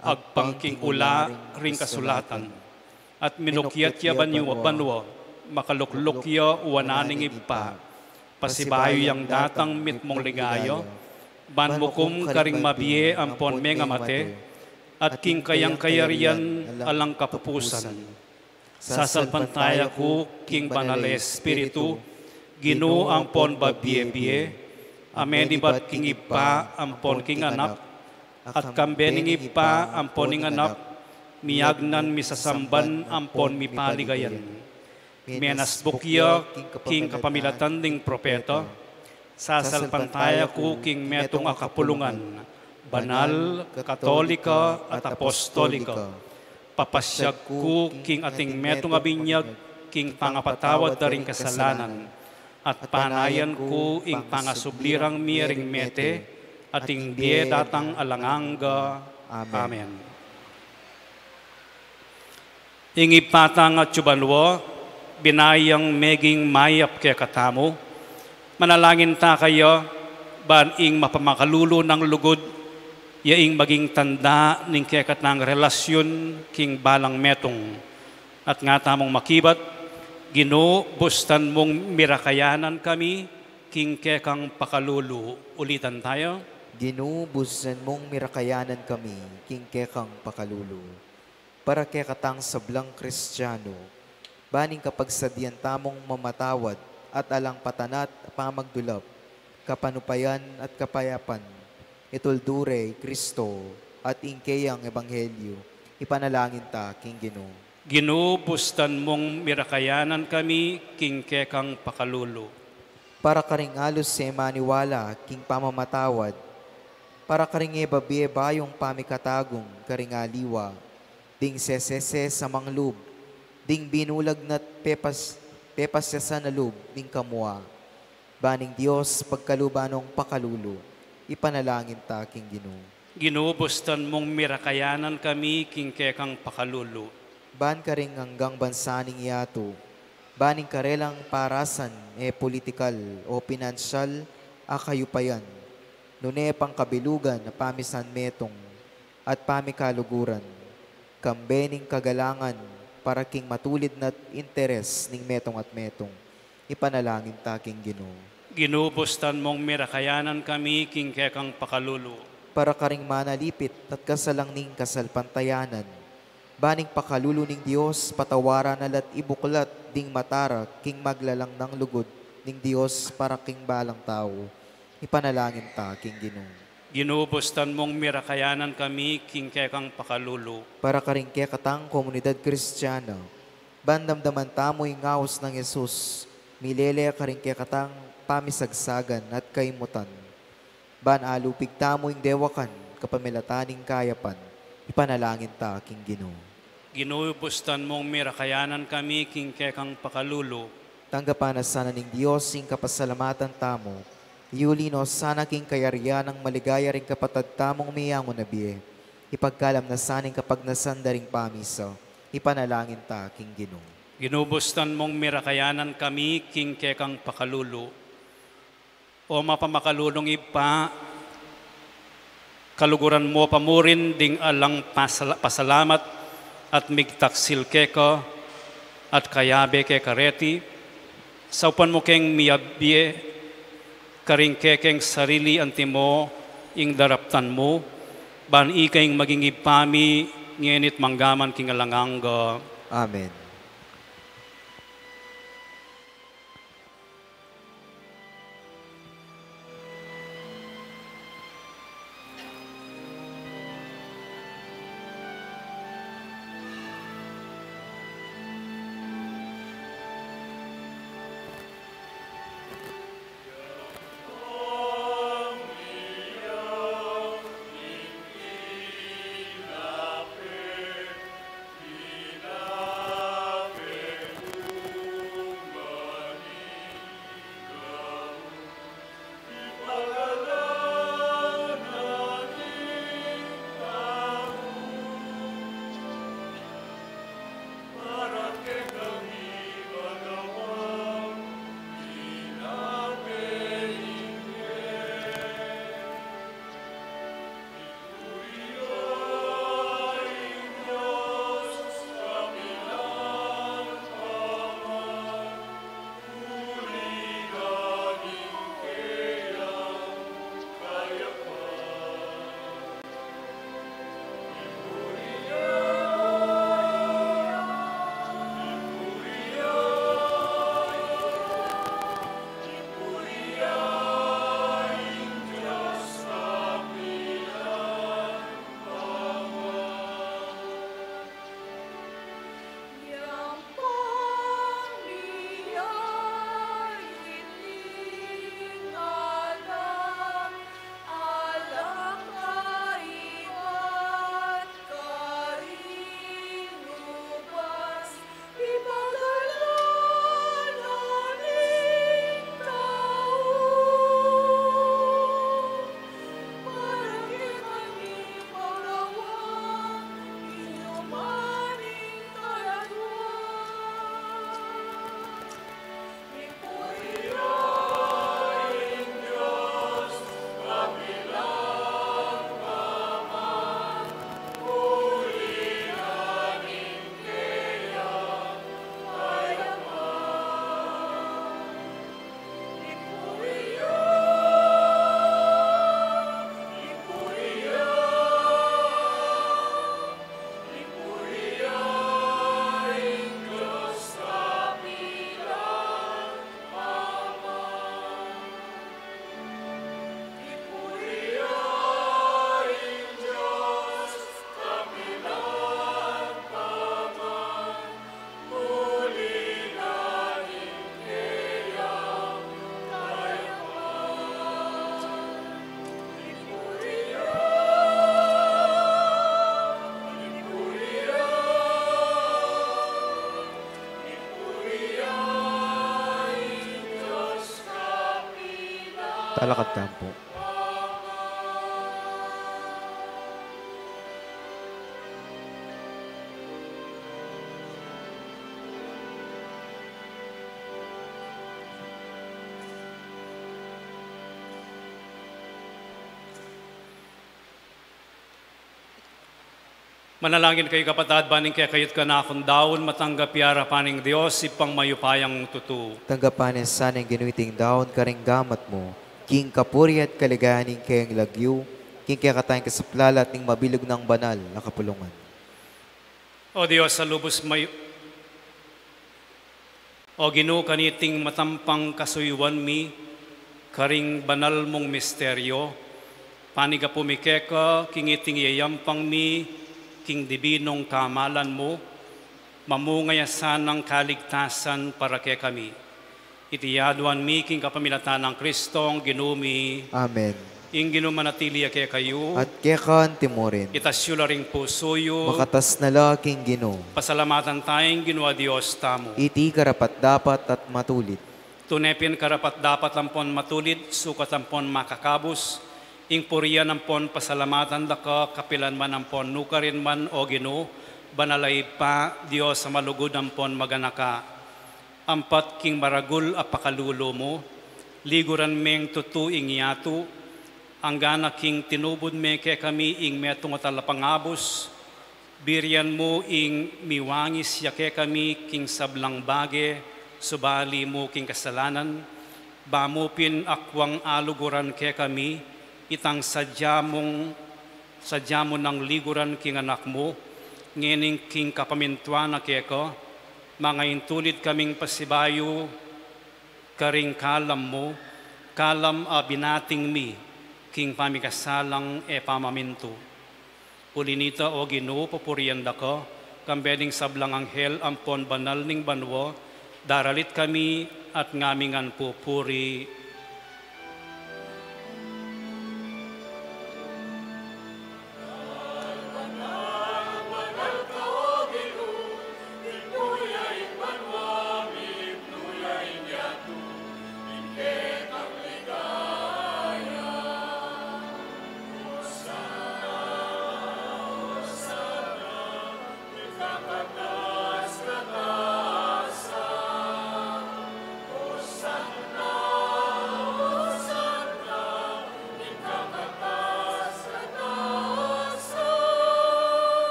agpang king ula, ring kasulatan. At minukyat ya banwa, makaluklukya uwananing ipa, pasibayo yang datang mitmong ligayo, banmukum karing mabie ampon menga mate, at king kayang kayarian alang kapupusan. Sasalpantaya ko king banal espiritu, Ginoo ampon babie-bie, amenibat king ipa ampon king anak, at kambening ipa ampon ing anak, miyagnan misasamban ampon mipaligayan. Menasbukya king kapamilatan ding propeta, sasalpantaya ko king metong akapulungan, banal, katolika at apostolika. Papasyag ko king ating metong abinyag, king pangapatawad daring kasalanan, at panayan ko ing pangasublirang miring mete, ating bie datang alanganga. Amen. Ingi patang at subalwa, binayang meging mayap kaya katamo, manalangin ta kayo, ban ing mapamakalulo ng lugod, yaing maging tanda ning kekat ng relasyon king balang metong. At nga tamong makibat, Ginoo, bustan mong mirakayanan kami, king kekang pakalulo. Ulitan tayo. Ginoo, bustan mong mirakayanan kami, king kekang pakalulo. Para kekatang sablang Kristiyano, baning kapag sadyan tamong mamatawad, at alang patanat, pamagdulap, kapanupayan at kapayapan, ituldure, Kristo, at ingkeyang Ebanghelyo, ipanalangin ta, king Ginoo. Ginoo, bustan mong mirakayanan kami, king kekang pakalulo. Para karing alos si Emmanuela, king pamamatawad, para karing ebabie bayong pamikatagong, karing aliwa, ding sesese sa manglub, ding binulag na't pepas sa nalub, ding kamua. Baning Diyos, pagkalubanong pakalulo, ipanalangin ta, king Ginoo. Ginoo, bustan mong mirakayanan kami, king kekang pakalulo. Ban ka rin hanggang bansaning yato, baning karelang parasan politikal o pinansyal akayupayan, nune pang kabilugan na pamisan metong at pamikaluguran, kambening kagalangan para king matulid na't interes ning metong at metong, ipanalangin ta, king Ginoo. Ginoo, bustan mong mirakayanan kami, king kekang pakalulo. Para karing manalipit at kasalang ning kasalpantayanan, baning pakalulo ning Diyos, patawaran nalat ibuklat ding matara, king maglalang ng lugod ning Diyos para king balang tao. Ipanalangin ta, king Ginoo. Ginoo, bustan mong mirakayanan kami, king kekang pakalulo. Para karing kekatang komunidad Kristiyana, bandamdaman tamo'y ngaos ng Yesus, Milele ka rin katang pamisagsagan at kaimutan. Ban alupig tamoing dewakan, kapamilataning kayapan, ipanalangin ta aking Ginoo. Ginubustan mong mirakayanan kami king kekang pakalulo. Tanggapan na sana ning Diyos sing kapasalamatan tamo, iulino sana king kayaryan ng maligaya ring kapatad tamong umiyangon na biye. Ipagkalam na saning kapag nasandaring pamisa, ipanalangin ta aking Ginoo. Ginubustan mong mirakayanan kami king kekang pakalulo. O mapamakalulong ipa, kaluguran mo pamurin ding alang pasalamat at migtaksil keka at kayabe ke kareti. Saupan mo keng miyabye, karing kekeng sarili antimo ing daraptan mo, ban ikeng maging ipami, ngenit manggaman king alanganga. Amen. Talakad kampo. Manalangin kayo kapatad, baning kaya kayot ka na akong daon, matanggap yara paning Diyos, ipang mayupayang tutu. Tanggapanin sana yung ginuiting daon karing gamat mo, king kapuri at kaligayaning kayang lagyo, king kaya katayang kasaplalat ning mabilog ng banal na kapulungan. O Diyos, sa lubos may... O Ginoo kaniting matampang kasuyuan mi, karing banal mong misteryo, paniga pumikeka, kingiting yayampang mi, king dibinong kamalan mo, mamungayasan ng kaligtasan para kay kami. Itiyaduan mi king kapamilatan ng Kristong ginumi. Amen. Ing ginumanatili kaya kayo. At kekan timorin, Itasyo ring pusoyo. makatas na laking Ginoo, Pasalamatan tayong ginawa Diyos tamo. iti karapat dapat at matulit. Tunepin karapat dapat lampon matulit, sukat lampon makakabos. Ing puriyan lampon pasalamatan daka, kapilan man lampon nukarin man o Ginoo. Banalay pa, Diyos sa malugod lampon maganaka. Ampat king maragul apakalulo mo. Liguran meng tutuing yato. Anggana king tinubod me kay kami ing metong atalapangabos. Birian mo ing miwangis ya kay kami king sablang bage. Subali mo king kasalanan. Bamupin akwang aluguran kay kami. Itang sadya mo ng liguran king anak mo. Ngening king kapamintuan na kay ko. Mga intulit kaming pasibayo. Karing kalam mo. Kalam binating mi. King pamikasalang pamaminto. Ulinita o Ginoo papurian dako, kambening sablang anghel ampon banal ning banwo, daralit kami at ngamingan pupuri.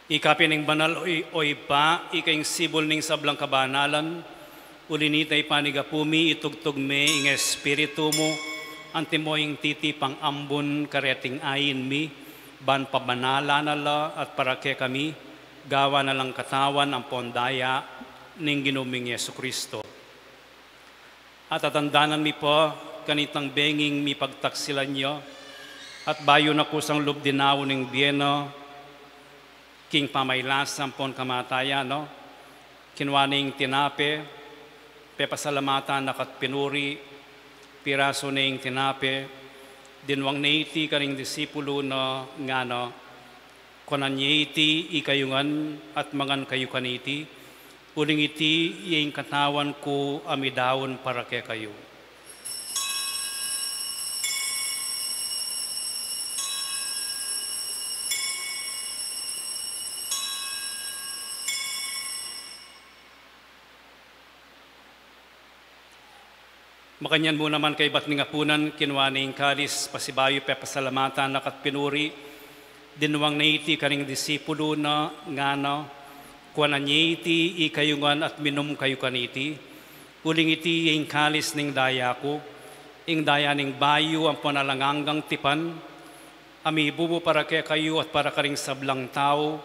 Ikapining banal o ipa, ikaing sibol ning sablang kabanalan, ulinitay panigapumi, itugtog me, ing espiritu mo, antimoing titi pang ambon kareting ayin mi, ban pabanala nala at parake kami, gawa na lang katawan ang pondaya, ning ginuming Yesu Kristo. At atandanan mi po, kanitang benging mi pagtaksilan nyo, at bayo na kusang lubdinaw ning bieno, king pamaylas sampon kamataya, no? Kinwaning tinape, pepasalamatan nakat pinuri, piraso ning tinape, dinwang neiti karing disipulo no nga no, konanyiti ikayungan at mangan kayo kaniti, uling iti iyeng katawan ko amidawon para kay kayo. Makanyan mo naman kay bat ningapunan, kinwaning kalis, pasibayo pepasalamatan nakat pinuri, dinwang naiti karing disipulo na ngano, kuananyiti ikayungan at minum kayo kaniti, uling iti yung kalis ning daya ko, ing daya ning bayo ang panalanganggang tipan, ami bubo para kay kayo at para karing sablang tao,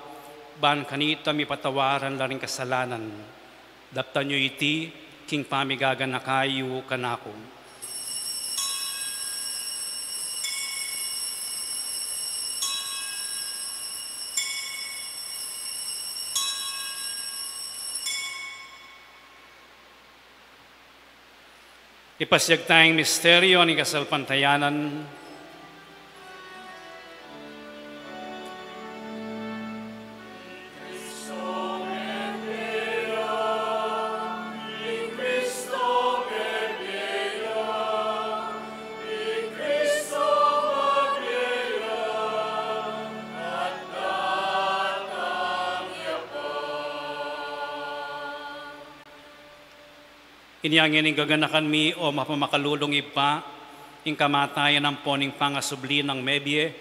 ban kanita mi patawaran la ring kasalanan. Daptan nyo iti, king pamigagan na kayo kanako. Ipasyag tayong misteryo ni kasalpantayanan. Inyangin gaganakan mi o mapamakalulong ipa, ing kamatayan ng poning pangasubli ng mebye,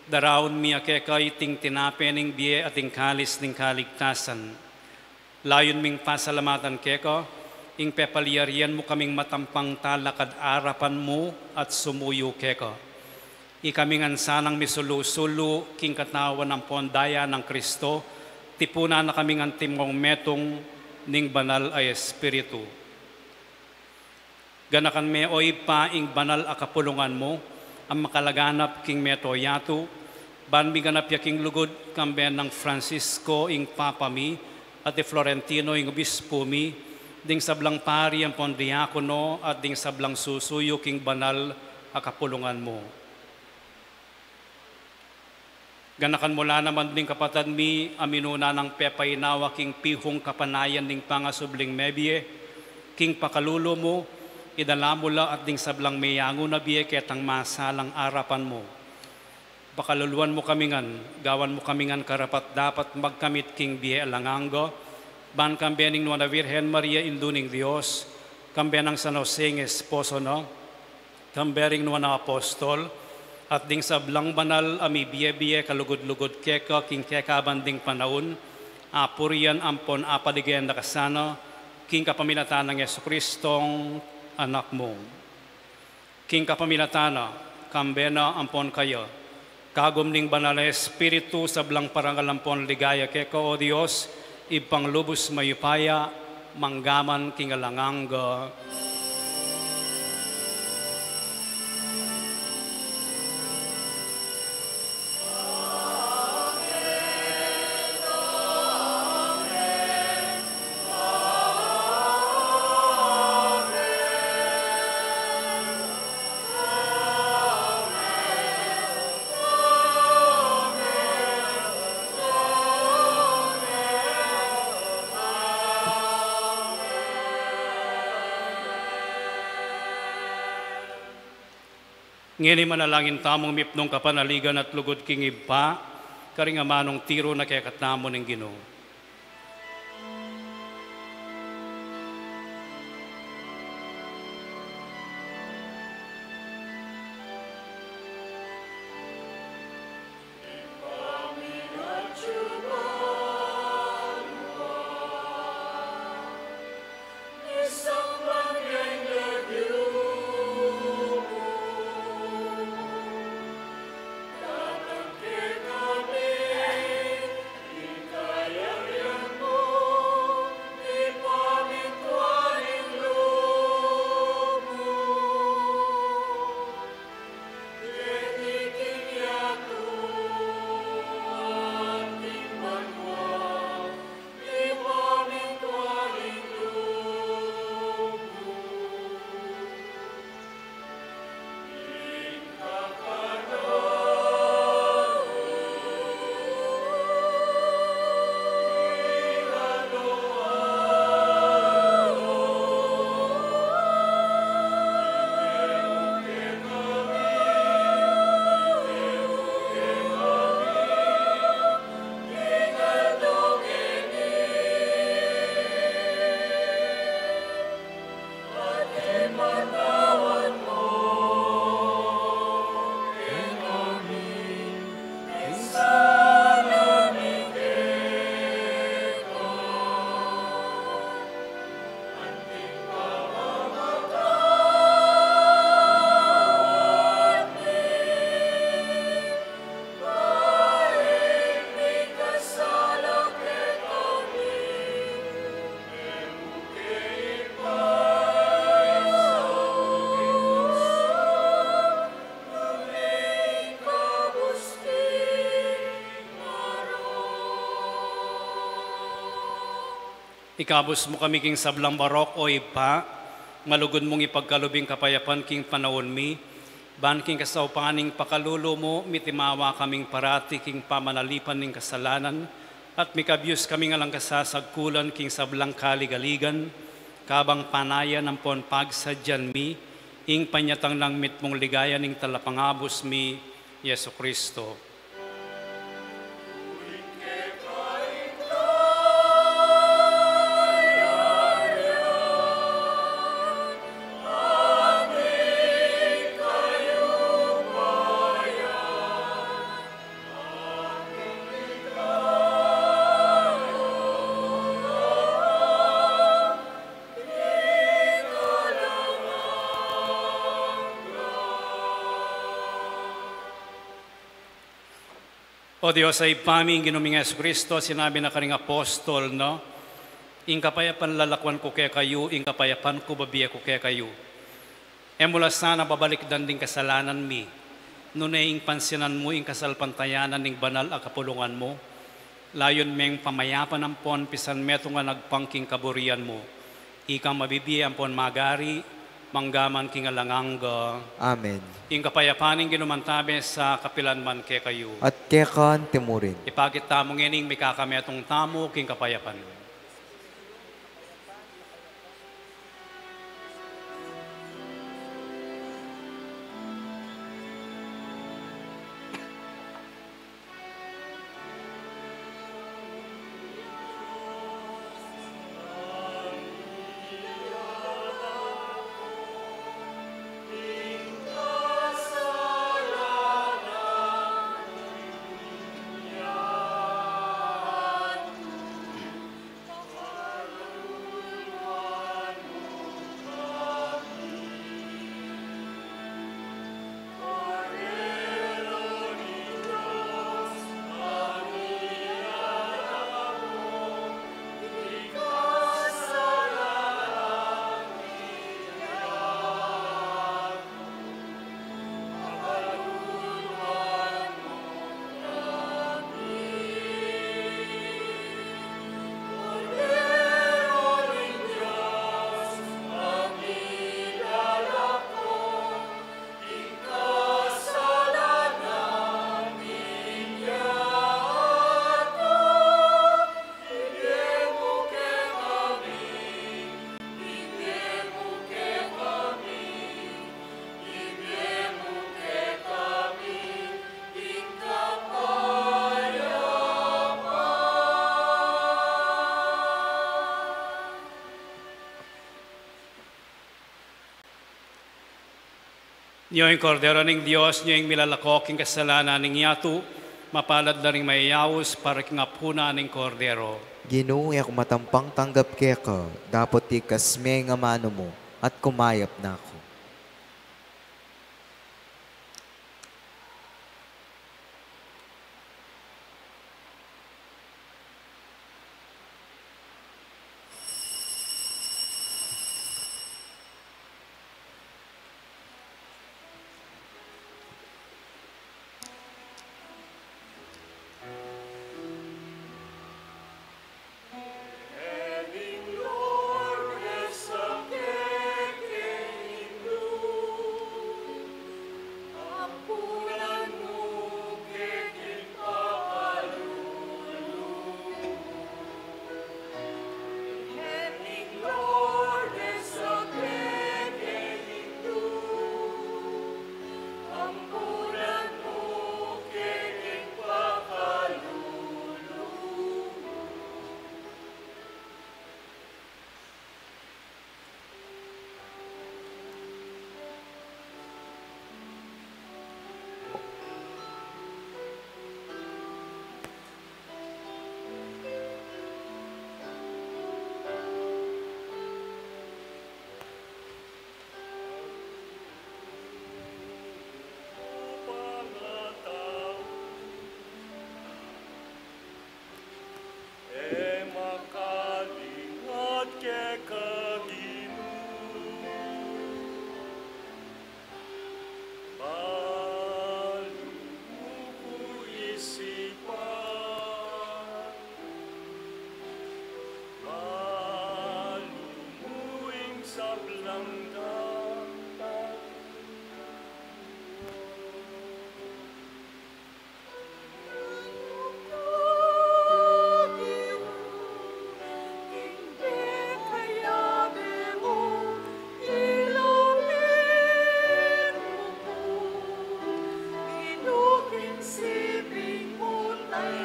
daraon mi akekay ting tinapening biye at ing kalis ning kaligtasan. Layon ming pasalamatan keko, ing pepaliarian mo kaming matampang talakad arapan mo at sumuyo keko. Ikaming ansanang misulu-sulu king katawan ng pondaya ng Kristo, tipuna na kaming antimong metong ning banal ay Espiritu. Ganakan me oy pa ing banal akapulungan mo, ang makalaganap king meto yatu, ban mi ganap yaking lugod kamben ng Francisco ing papami, at Florentino ing obispo mi, ding sablang pari ang pondiakono at ding sablang susuyo king banal akapulungan mo. Ganakan mula naman ding kapatad mi, aminuna ng pepaynawa king pihong kapanayan ning pangasubling mebye, king pakalulo mo, idala mula at ding sablang mayango na biye ketang masalang arapan mo. Pakaluluan mo kamingan, gawan mo kamingan karapat dapat magkamit king biye alangango, ban kambening nuana Virgen Maria induning Dios, kambenang San Jose esposo no, kambering nuana apostol, at ding sablang banal ami biye-biye kalugod-lugod keka king kekabanding panahon, apurian ampon apadigen nakasano, king kapamilatan ng Jesucristong anak mo. King kapamilatana, kambena ampon kayo, kagom ning banal na Espiritu sablang parangalampon ligaya keko o Dios, ipanglubos mayupaya, manggaman king alanganga. Ngini manalangin tamong mipnong kapanaligan at lugod king iba, karingamanong tiro na kaya katnamo ng Ginoo. Ikabos mo kami king sablang barok o ipa, malugod mong ipagkalubing kapayapan king panahon mi, ban king kasaupaning pakalulo mo, mitimawa kaming parati king pamanalipan ning kasalanan, at mikabyus kaming alang kasasagkulan king sablang kaligaligan, kabang panaya ng pon pagsadyan mi, ing panyatang ng mitmong ligaya ning talapangabos mi, Yesu Kristo. O Diyos, ay paming ginuming Kristo, sinabi na karing apostol, no? Ing kapayapan lalakwan ko kaya kayo, ing kapayapan ko babiya ko kaya kayo. E mula sana babalik dan ding kasalanan mi, nunay ing pansinan mo, ing kasalpantayanan ning banal a kapulungan mo, layon meng pamayapan ang pon, pisan meto nga nagpangking kaburian mo, ikang mabibiya ang pon magari, manggaman kingalanganga. Amen. Ing kapayapaning ginumantabi sa kapilan man kay kayo. At kekan timurin. Ipagit tamo ngining may kakametong tamo king kapayapan. Niyo yung kordero ng Diyos, niyo yung milalakok yung kasalanan ng yatu, mapalad na rin mayayawos para kingapuna ng kordero. Ginoo yak matampang tanggap keka, dapat ikasme nga mano mo, at kumayap na ako.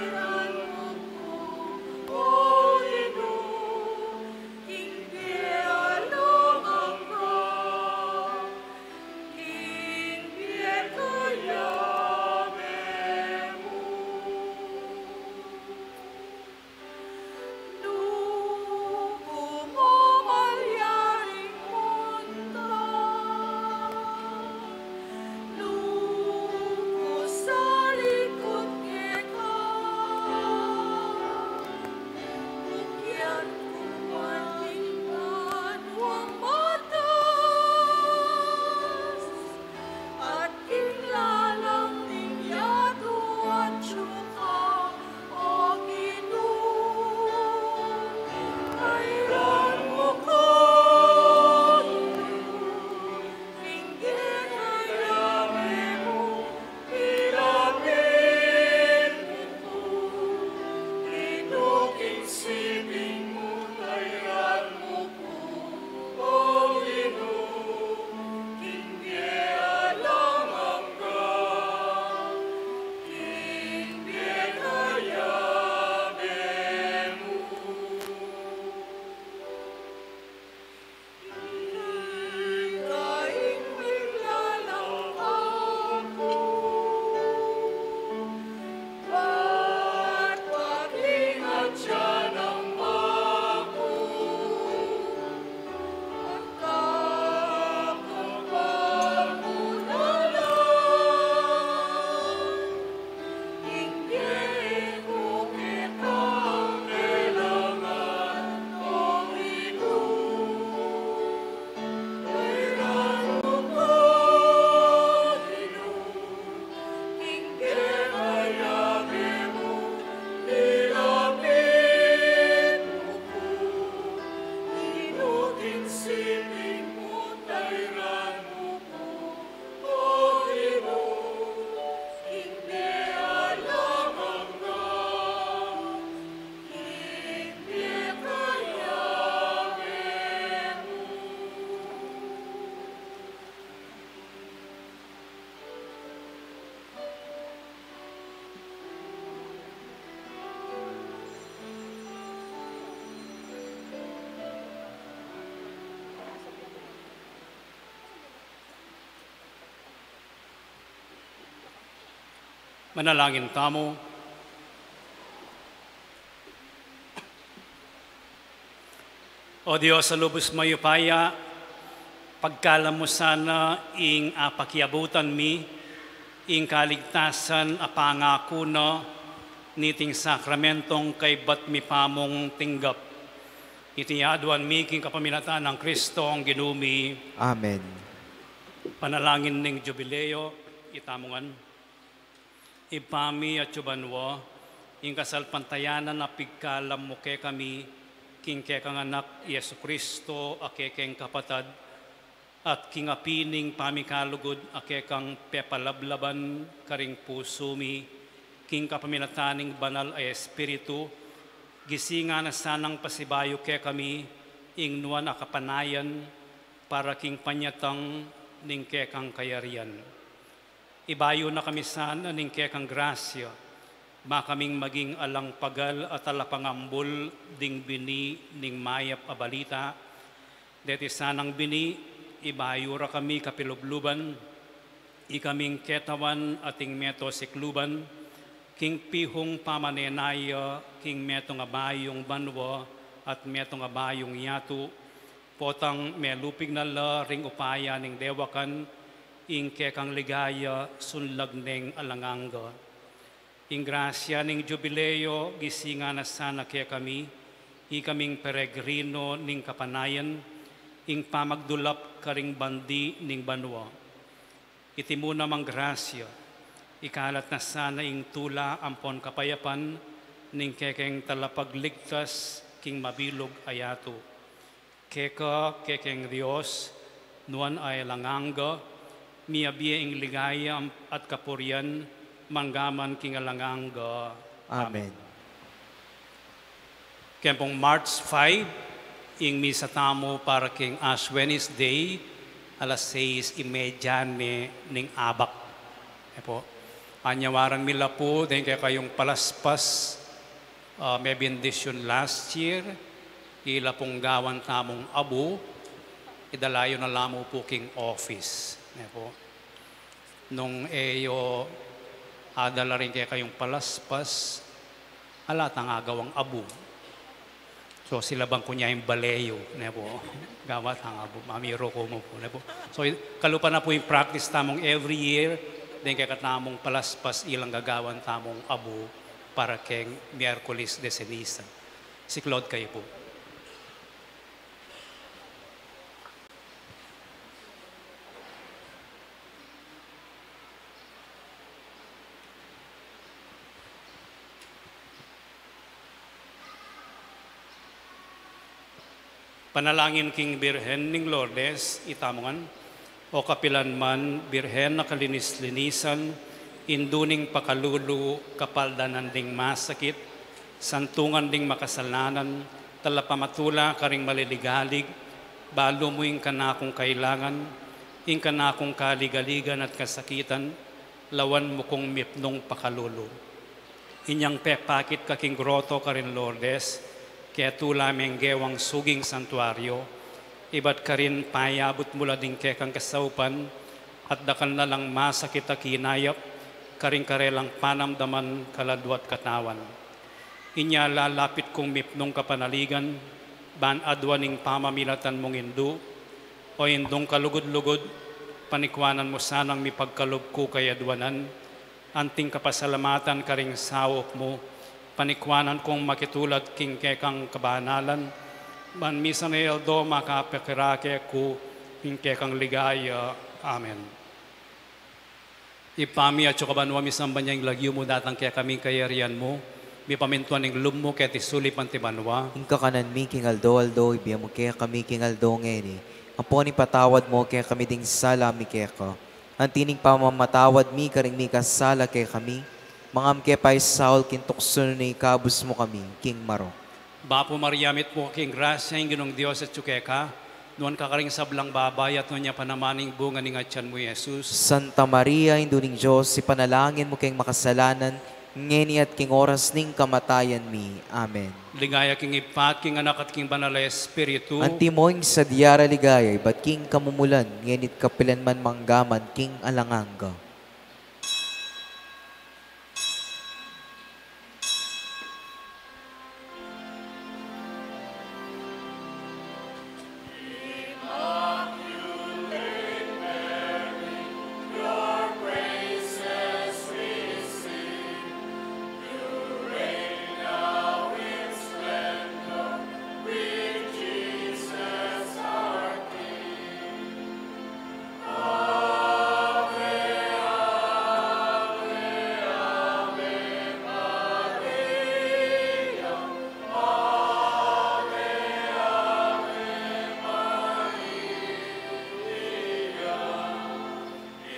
Oh Manalangin tamo. O Diyos, sa lubos mayo paya, pagkalam mo sana ing pakiabutan mi, ing kaligtasan apangako na niting sakramentong kay bat mi pamong tinggap. Itiyaduan mi king kapamilatan ng Kristo ang ginumi. Amen. Panalangin ning jubileo, itamungan. Ipami at yubanwa, ing kasalpantayanan na pigkalam mo ke kami, king kekang anak Yesu Kristo, akekeng kapatad, at king apining pamikalugod, akekang pepalablaban, karing pusumi, king kapamilataning banal ay Espiritu, gisinga na sanang pasibayo ke kami, ing nuan akapanayan, para king panyatang ning kekang kayarian. Ibayo na kami sana ning kekang grasya, makaming maging alang pagal at alapangambol ding bini ning mayap abalita. Deti sanang bini, ibayura kami kapilubluban, ikaming ketawan ating meto sikluban, king pihong pamanenaya, king meto nga bayong banwa, at meto nga bayong yatu, potang melupig na la ring upaya ning dewakan, ing kekang ligaya sunlag ning alanganga. Ing grasya ning jubileo, gisinga na sana kaya kami, ikaming peregrino ning kapanayan, ing pamagdulap karing bandi ning banwa. Iti mo namang grasya, ikalat na sana ing tula ampon kapayapan, ning kekeng talapagligtas, king mabilog ayato. Kekeng Diyos, nuan ay langanga, miyabiya ing ligaya at kapurian, manggaman king alanganga. Amen. Kempong March 5, ing misa tamo para king Ash Wednesday, alas 6:30 ning abak. Epo, anyawaran mila po, dahil kayong palaspas, may bendisyon last year, ila pong gawan tamong abu, idalayo na lamo po king office. Po. Nung eyo adala rin kayong palaspas, alatang agawang abu. So sila bang kunya yung baleyo, po. Gawat ang abu, mamiro ko mo po. Po. So kalupa na po yung practice tamong every year, din kaya tamong palaspas ilang gagawan tamong abu para keng Miyerkules de Ceniza. Si Claude kayo po. Panalangin king Birhen ning Lourdes, itamongan, o kapilan man, Birhen na kalinis-linisan, induning pakalulu, kapaldanan ding masakit, santungan ding makasalanan, talapamatula karing maliligalig, balo mo yung kanakong kailangan, yung kanakong kaligaligan at kasakitan, lawan mo kong mipnong pakalulu. Inyang pepakit kaking groto karin Lourdes, kaya tula menggewang suging santuaryo, iba't ka rin payabot mula din kekang kasaupan, at dakal na lang masakit a kinayap, karing karelang panamdaman kaladwat katawan. Inya lalapit kong mipnong kapanaligan, ban adwaning pamamilatan mong indu, o indong kalugod-lugod, panikwanan mo sanang mipagkalog ko kay adwanan, anting kapasalamatan karing sawok mo, panikwanan kong makitulad king kekang kabanalan, man misa na eldo makapekirake ko king kekang ligaya. Amen. Ipami at kabanwa misamba niyang lagyo mo datang kaya kaming kayarian mo, mi pamintuan ng lum mo kaya tisulip ang tibanwa. Ingka kanan mi king aldo, ibiya mo kaya kami king aldo ngeni. Ang po ni patawad mo kaya kami ding sala mi kaya ka. Ang tining pamamatawad mi karing mi kasala kaya kami. Mangam kaya pa'y Saul kintuksun ni kabus mo kami, King Maro. Bapo Mariamit po, king grasya yung ginong Diyos at tsukeka, noon kakaring sablang babay at noon niya panamaning bunga ni ngatyan mo, Jesus. Santa Maria, Induning Diyos, si panalangin mo kayong makasalanan, ngeni at king oras ning kamatayan mi. Amen. Ligaya king ipat, king anak at king banal na Espiritu. Antimoing sa diyara ligaya, ba't king kamumulan, ngenit kapilanman manggaman, king alanganga.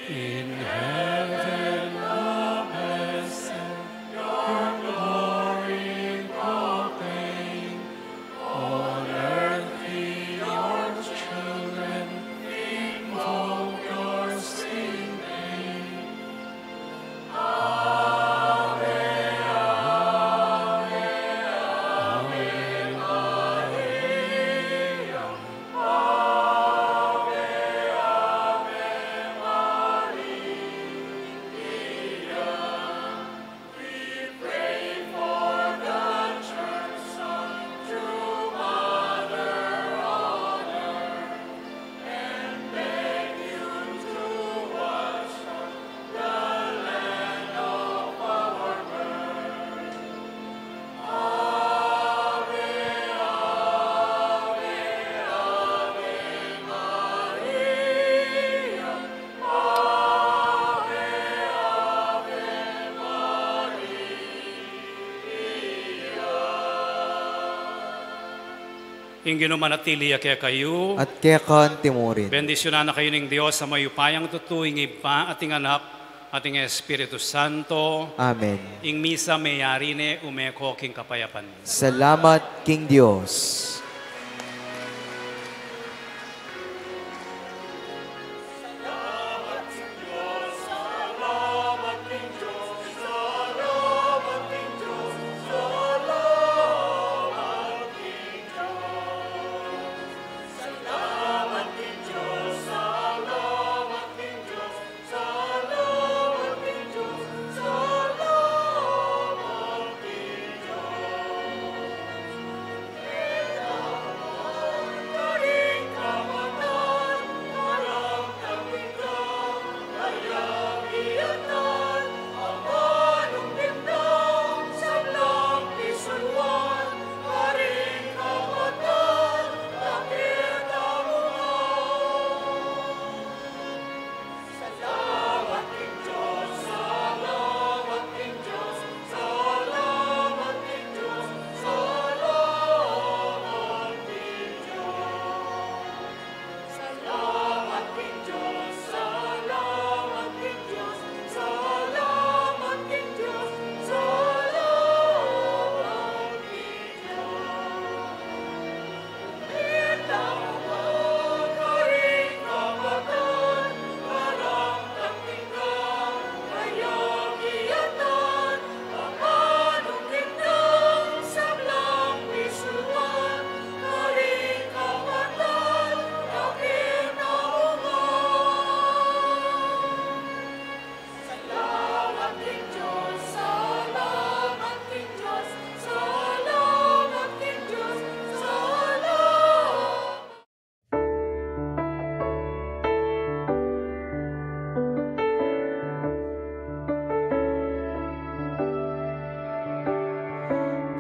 In heaven above us, your glory proclaim. On earth be your children, invoke your saving name. Ave, Ave, Ave Maria. Ave, Ave Maria. We pray for the Church, Son, true Mother on earth, and beg you to watch from the land of our birth. Ave, Ave, Ave Maria. Ave, Ave Maria. Ingino manatili kaya kayo. At kaya kan timurin. Bendisyonan na kayo ng Diyos sa mayupayang tutuwing ipa ating anak, ating Espiritu Santo. Amen. Ing misa mayari ne umeko king kapayapan. Salamat, King Diyos.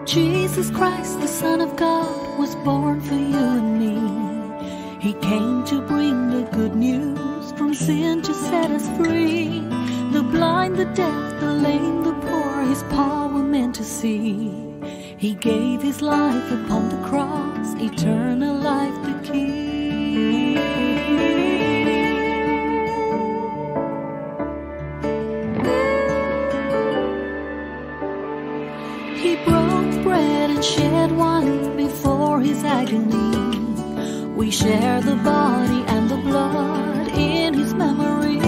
Jesus Christ, the Son of God, was born for you and me. He came to bring the good news, from sin to set us free. The blind, the deaf, the lame, the poor, His power meant to see. He gave His life upon the cross, eternal life the key. He broke bread and shed wine before His agony. We share the body and the blood in His memory.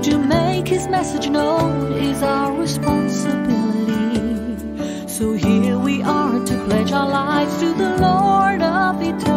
To make His message known is our responsibility. So here we are to pledge our lives to the Lord of eternity.